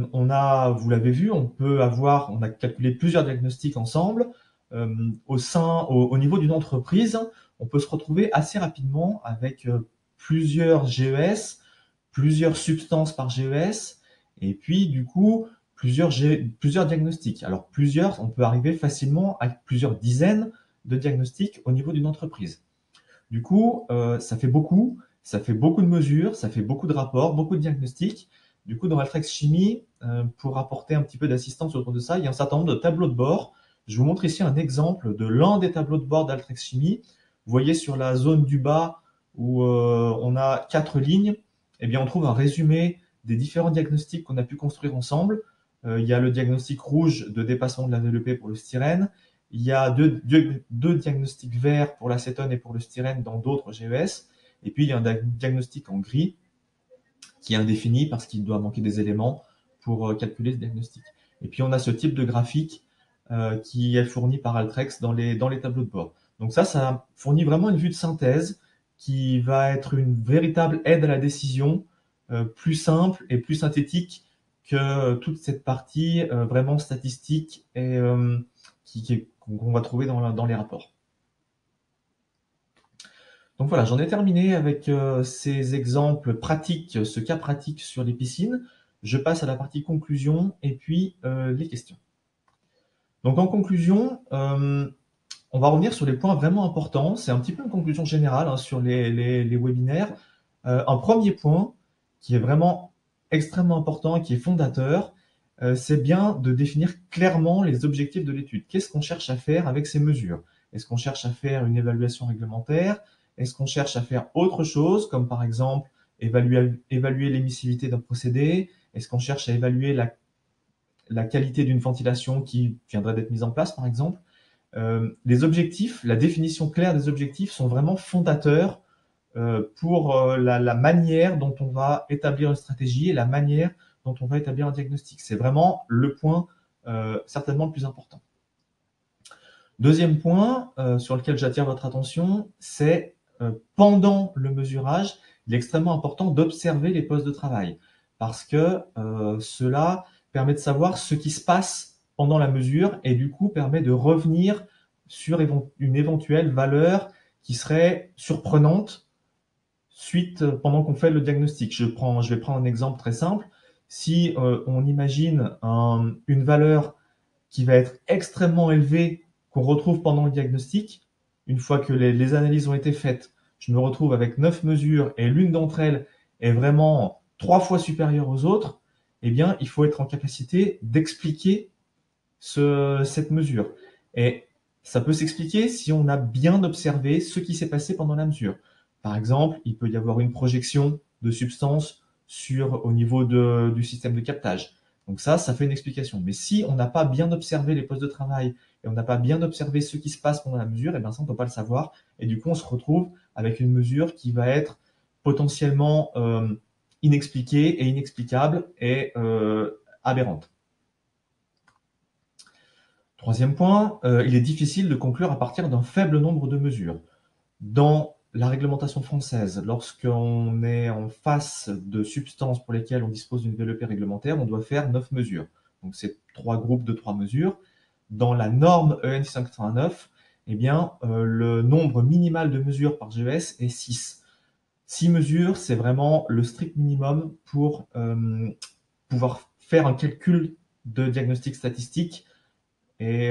B: vous l'avez vu, on a calculé plusieurs diagnostics ensemble. Au niveau d'une entreprise, on peut se retrouver assez rapidement avec plusieurs GES, plusieurs substances par GES, et puis du coup plusieurs diagnostics. Alors on peut arriver facilement à plusieurs dizaines de diagnostics au niveau d'une entreprise. Du coup, ça fait beaucoup de mesures, ça fait beaucoup de rapports, beaucoup de diagnostics. Du coup, dans Altrex Chimie, pour apporter un petit peu d'assistance autour de ça, il y a un certain nombre de tableaux de bord. Je vous montre ici un exemple de l'un des tableaux de bord d'Altrex Chimie. Vous voyez sur la zone du bas où on a 4 lignes, eh bien, on trouve un résumé des différents diagnostics qu'on a pu construire ensemble. Il y a le diagnostic rouge de dépassement de la VLEP pour le styrène. Il y a deux diagnostics verts pour l'acétone et pour le styrène dans d'autres GES. Et puis, il y a un diagnostic en gris qui est indéfini parce qu'il doit manquer des éléments pour calculer ce diagnostic. Et puis, on a ce type de graphique qui est fourni par Altrex dans les tableaux de bord. Donc ça fournit vraiment une vue de synthèse qui va être une véritable aide à la décision, plus simple et plus synthétique que toute cette partie vraiment statistique et qu'on va trouver dans les rapports. Donc voilà, j'en ai terminé avec ces exemples pratiques, ce cas pratique sur les piscines. Je passe à la partie conclusion et puis les questions. Donc en conclusion, on va revenir sur les points vraiment importants. C'est un petit peu une conclusion générale sur les webinaires. Un premier point qui est vraiment extrêmement important et qui est fondateur, c'est bien de définir clairement les objectifs de l'étude. Qu'est-ce qu'on cherche à faire avec ces mesures? Est-ce qu'on cherche à faire une évaluation réglementaire? Est-ce qu'on cherche à faire autre chose, comme par exemple évaluer l'émissivité d'un procédé? Est-ce qu'on cherche à évaluer la qualité d'une ventilation qui viendrait d'être mise en place, par exemple? Les objectifs, la définition claire des objectifs sont vraiment fondateurs pour la manière dont on va établir une stratégie et la manière dont on va établir un diagnostic. C'est vraiment le point certainement le plus important. Deuxième point sur lequel j'attire votre attention, c'est pendant le mesurage, il est extrêmement important d'observer les postes de travail parce que cela permet de savoir ce qui se passe pendant la mesure et du coup permet de revenir sur une éventuelle valeur qui serait surprenante pendant qu'on fait le diagnostic. Je vais prendre un exemple très simple. Si on imagine une valeur qui va être extrêmement élevée qu'on retrouve pendant le diagnostic, une fois que les analyses ont été faites, je me retrouve avec 9 mesures et l'une d'entre elles est vraiment 3 fois supérieure aux autres, eh bien, il faut être en capacité d'expliquer cette mesure. Et ça peut s'expliquer si on a bien observé ce qui s'est passé pendant la mesure. Par exemple, il peut y avoir une projection de substance au niveau du système de captage. Donc ça fait une explication. Mais si on n'a pas bien observé les postes de travail et on n'a pas bien observé ce qui se passe pendant la mesure, eh bien ça, on ne peut pas le savoir. Et du coup, on se retrouve avec une mesure qui va être potentiellement inexpliquée et inexplicable et aberrante. Troisième point, il est difficile de conclure à partir d'un faible nombre de mesures. Dans la réglementation française, lorsqu'on est en face de substances pour lesquelles on dispose d'une VLEP réglementaire, on doit faire 9 mesures. Donc c'est 3 groupes de 3 mesures. Dans la norme EN 689, eh bien, le nombre minimal de mesures par GES est 6. 6 mesures, c'est vraiment le strict minimum pour pouvoir faire un calcul de diagnostic statistique. Et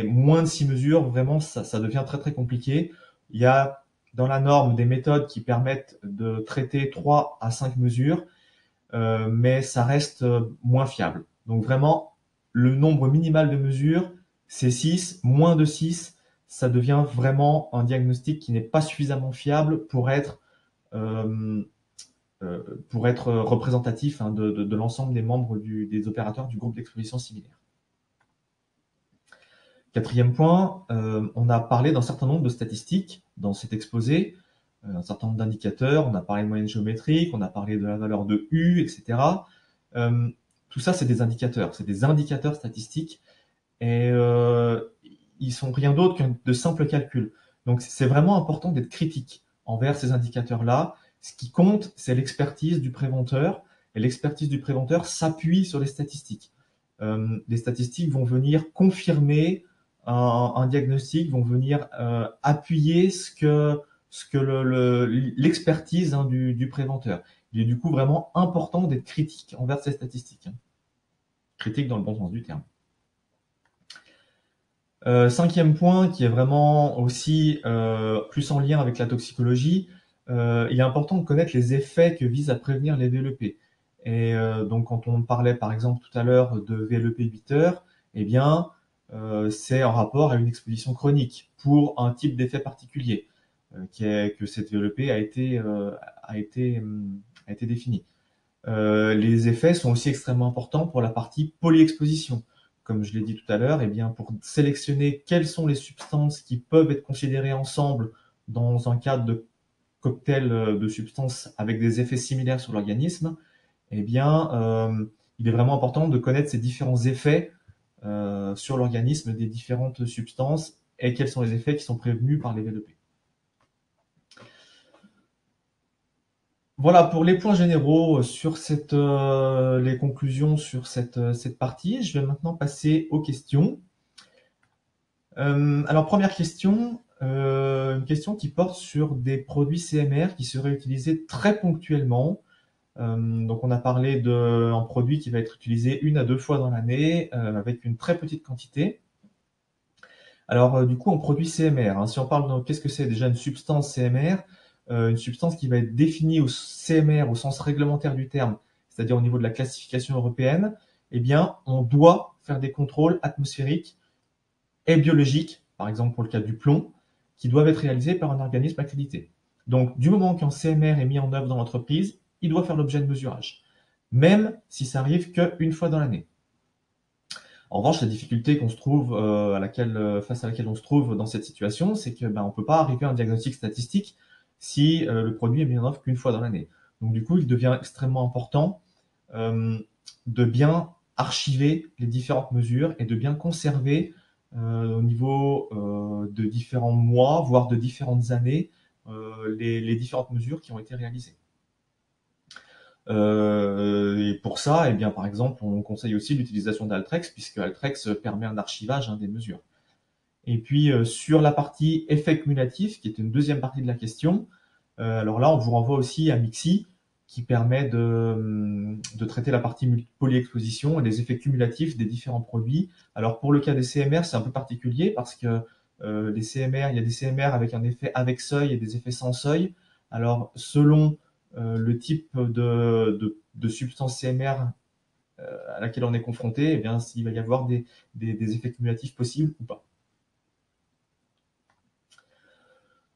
B: moins de 6 mesures, vraiment, ça devient très très compliqué. Il y a dans la norme des méthodes qui permettent de traiter 3 à 5 mesures, mais ça reste moins fiable. Donc vraiment, le nombre minimal de mesures, c'est 6. Moins de 6, ça devient vraiment un diagnostic qui n'est pas suffisamment fiable pour être représentatif de l'ensemble des membres des opérateurs du groupe d'exposition similaire. Quatrième point, on a parlé d'un certain nombre de statistiques dans cet exposé, un certain nombre d'indicateurs, on a parlé de moyenne géométrique, on a parlé de la valeur de U, etc. Tout ça, c'est des indicateurs statistiques, et ils sont rien d'autre que de simples calculs. Donc c'est vraiment important d'être critique envers ces indicateurs-là. Ce qui compte, c'est l'expertise du préventeur, et l'expertise du préventeur s'appuie sur les statistiques. Les statistiques vont venir confirmer un diagnostic, vont venir appuyer ce que l'expertise du préventeur. Il est du coup vraiment important d'être critique envers ces statistiques. Critique dans le bon sens du terme. Cinquième point, qui est vraiment aussi plus en lien avec la toxicologie, il est important de connaître les effets que visent à prévenir les VLEP. Et donc quand on parlait par exemple tout à l'heure de VLEP 8 heures, eh bien c'est en rapport à une exposition chronique pour un type d'effet particulier, que cette VLEP a été définie. Les effets sont aussi extrêmement importants pour la partie polyexposition. Comme je l'ai dit tout à l'heure, eh bien, pour sélectionner quelles sont les substances qui peuvent être considérées ensemble dans un cadre de cocktail de substances avec des effets similaires sur l'organisme, eh bien, il est vraiment important de connaître ces différents effets sur l'organisme des différentes substances et quels sont les effets qui sont prévenus par les VLEP. Voilà pour les points généraux sur les conclusions sur cette partie. Je vais maintenant passer aux questions. Alors première question, une question qui porte sur des produits CMR qui seraient utilisés très ponctuellement. Donc on a parlé d'un produit qui va être utilisé 1 à 2 fois dans l'année avec une très petite quantité. Alors du coup en produit CMR, hein, si on parle de qu'est-ce que c'est déjà une substance CMR, une substance qui va être définie au CMR au sens réglementaire du terme, c'est-à-dire au niveau de la classification européenne, eh bien on doit faire des contrôles atmosphériques et biologiques, par exemple pour le cas du plomb, qui doivent être réalisés par un organisme accrédité. Donc du moment qu'un CMR est mis en œuvre dans l'entreprise, il doit faire l'objet de mesurage, même si ça arrive qu'une fois dans l'année. En revanche, la difficulté qu'on se trouve face à laquelle on se trouve dans cette situation, c'est que on peut pas arriver à un diagnostic statistique si le produit est mis en œuvre qu'une fois dans l'année. Donc du coup, il devient extrêmement important de bien archiver les différentes mesures et de bien conserver au niveau de différents mois, voire de différentes années, les différentes mesures qui ont été réalisées. Et pour ça, eh bien, par exemple, on conseille aussi l'utilisation d'Altrex, puisque Altrex permet un archivage des mesures. Et puis, sur la partie effet cumulatif, qui est une deuxième partie de la question, alors là, on vous renvoie aussi à MIXI, qui permet de traiter la partie polyexposition et les effets cumulatifs des différents produits. Alors, pour le cas des CMR, c'est un peu particulier, parce que les CMR, il y a des CMR avec un effet avec seuil et des effets sans seuil. Alors, selon le type de substance CMR à laquelle on est confronté, eh bien, s'il va y avoir des effets cumulatifs possibles ou pas.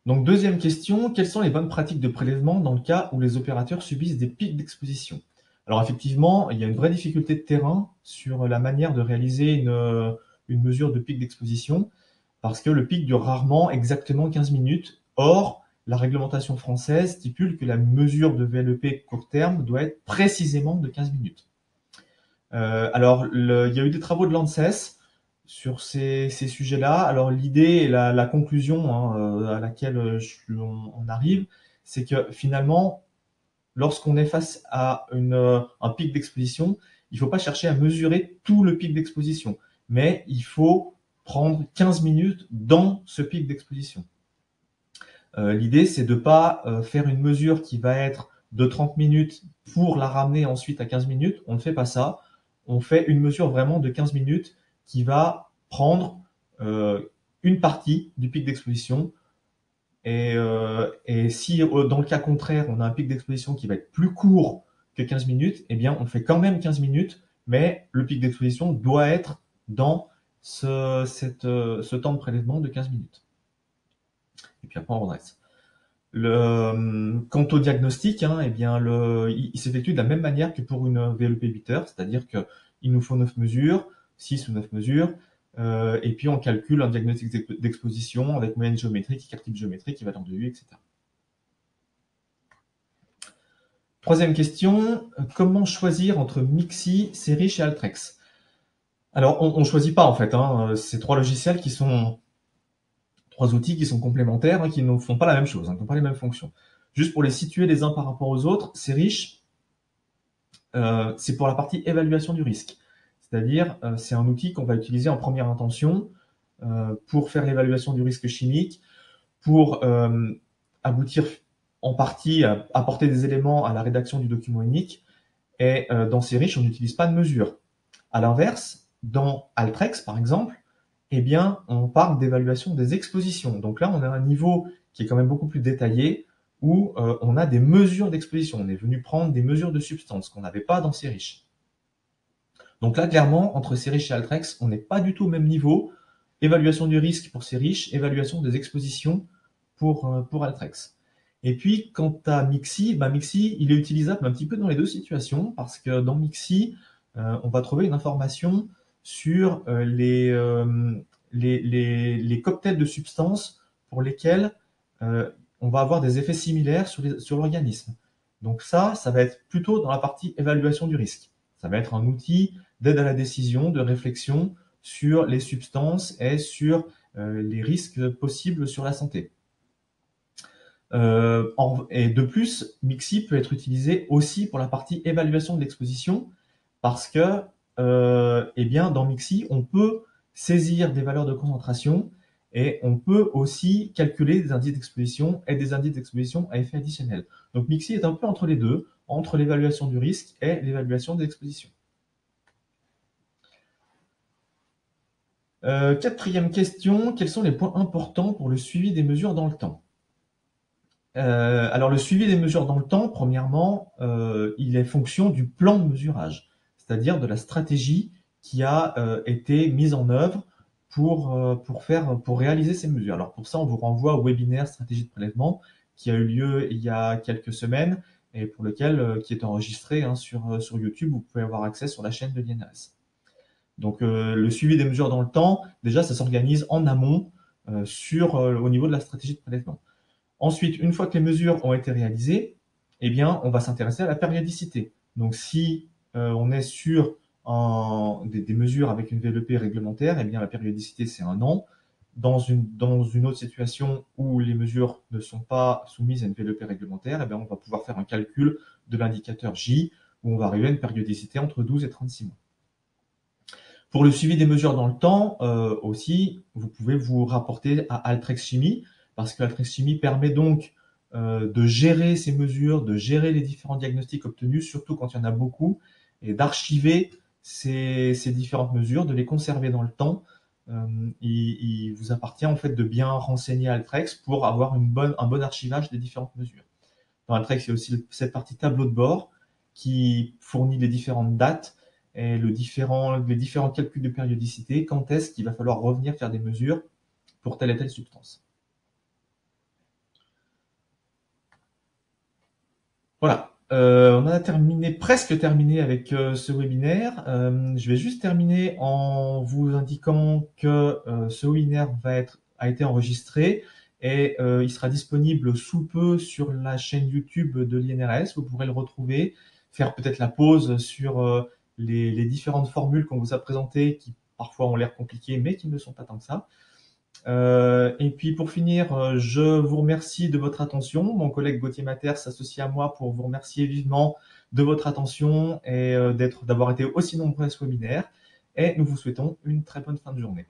B: Donc, deuxième question, quelles sont les bonnes pratiques de prélèvement dans le cas où les opérateurs subissent des pics d'exposition? Alors, effectivement, il y a une vraie difficulté de terrain sur la manière de réaliser une mesure de pic d'exposition, parce que le pic dure rarement exactement 15 minutes. Or, la réglementation française stipule que la mesure de VLEP court terme doit être précisément de 15 minutes. Alors, il y a eu des travaux de l'ANSES sur ces sujets-là. Alors, l'idée et la conclusion à laquelle on arrive, c'est que finalement, lorsqu'on est face à un pic d'exposition, il ne faut pas chercher à mesurer tout le pic d'exposition, mais il faut prendre 15 minutes dans ce pic d'exposition. L'idée, c'est de ne pas faire une mesure qui va être de 30 minutes pour la ramener ensuite à 15 minutes. On ne fait pas ça. On fait une mesure vraiment de 15 minutes qui va prendre une partie du pic d'exposition. Et si dans le cas contraire, on a un pic d'exposition qui va être plus court que 15 minutes, eh bien, on fait quand même 15 minutes, mais le pic d'exposition doit être dans ce temps de prélèvement de 15 minutes. Et puis après, on redresse. Quant au diagnostic, eh bien, il s'effectue de la même manière que pour une VLEP bitter, c'est-à-dire qu'il nous faut 9 mesures, 6 ou 9 mesures, et puis on calcule un diagnostic d'exposition avec moyenne géométrique, écart type géométrique, valeur de U, etc. Troisième question, comment choisir entre Mixi, Serish et Altrex? Alors, on ne choisit pas en fait, ces trois logiciels qui sont trois outils qui sont complémentaires, qui ne font pas la même chose, qui n'ont pas les mêmes fonctions. Juste pour les situer les uns par rapport aux autres, Serish, c'est pour la partie évaluation du risque. C'est-à-dire, c'est un outil qu'on va utiliser en première intention pour faire l'évaluation du risque chimique, pour aboutir en partie à apporter des éléments à la rédaction du document unique. Et dans Serish, on n'utilise pas de mesure. À l'inverse, dans Altrex, par exemple, eh bien, on parle d'évaluation des expositions. Donc là, on a un niveau qui est quand même beaucoup plus détaillé, où on a des mesures d'exposition. On est venu prendre des mesures de substance qu'on n'avait pas dans Serish. Donc là, clairement, entre Serish et Altrex, on n'est pas du tout au même niveau. Évaluation du risque pour Serish, évaluation des expositions pour Altrex. Et puis, quant à Mixi, Mixi, il est utilisable un petit peu dans les deux situations, parce que dans Mixi, on va trouver une information sur les cocktails de substances pour lesquels on va avoir des effets similaires sur l'organisme. Donc ça va être plutôt dans la partie évaluation du risque. Ça va être un outil d'aide à la décision, de réflexion sur les substances et sur les risques possibles sur la santé. Et de plus, Mixi peut être utilisé aussi pour la partie évaluation de l'exposition, parce que eh bien, dans Mixi, on peut saisir des valeurs de concentration et on peut aussi calculer des indices d'exposition et des indices d'exposition à effet additionnel. Donc Mixi est un peu entre les deux, entre l'évaluation du risque et l'évaluation de l'exposition. Quatrième question, quels sont les points importants pour le suivi des mesures dans le temps? Alors le suivi des mesures dans le temps, premièrement, il est fonction du plan de mesurage, c'est-à-dire de la stratégie qui a été mise en œuvre pour réaliser ces mesures. Alors pour ça, on vous renvoie au webinaire stratégie de prélèvement qui a eu lieu il y a quelques semaines et pour lequel qui est enregistré sur YouTube. Vous pouvez avoir accès sur la chaîne de l'INRS. Donc le suivi des mesures dans le temps, déjà, ça s'organise en amont au niveau de la stratégie de prélèvement. Ensuite, une fois que les mesures ont été réalisées, eh bien, on va s'intéresser à la périodicité. Donc, si on est sur des mesures avec une VLEP réglementaire, eh bien, la périodicité, c'est 1 an. Dans une autre situation où les mesures ne sont pas soumises à une VLEP réglementaire, eh bien, on va pouvoir faire un calcul de l'indicateur J, où on va arriver à une périodicité entre 12 et 36 mois. Pour le suivi des mesures dans le temps, aussi, vous pouvez vous rapporter à Altrex Chimie, parce que Altrex Chimie permet donc de gérer ces mesures, de gérer les différents diagnostics obtenus, surtout quand il y en a beaucoup, et d'archiver ces différentes mesures, de les conserver dans le temps. Il vous appartient en fait de bien renseigner Altrex pour avoir un bon archivage des différentes mesures. Dans Altrex, il y a aussi cette partie tableau de bord qui fournit les différentes dates et les différents calculs de périodicité, quand est-ce qu'il va falloir revenir faire des mesures pour telle et telle substance. Voilà, on a presque terminé avec ce webinaire. Je vais juste terminer en vous indiquant que ce webinaire a été enregistré et il sera disponible sous peu sur la chaîne YouTube de l'INRS. Vous pourrez le retrouver, faire peut-être la pause sur les différentes formules qu'on vous a présentées qui parfois ont l'air compliquées mais qui ne le sont pas tant que ça. Et puis pour finir, je vous remercie de votre attention. Mon collègue Gauthier Mater s'associe à moi pour vous remercier vivement de votre attention et d'avoir été aussi nombreux à ce webinaire. Et nous vous souhaitons une très bonne fin de journée.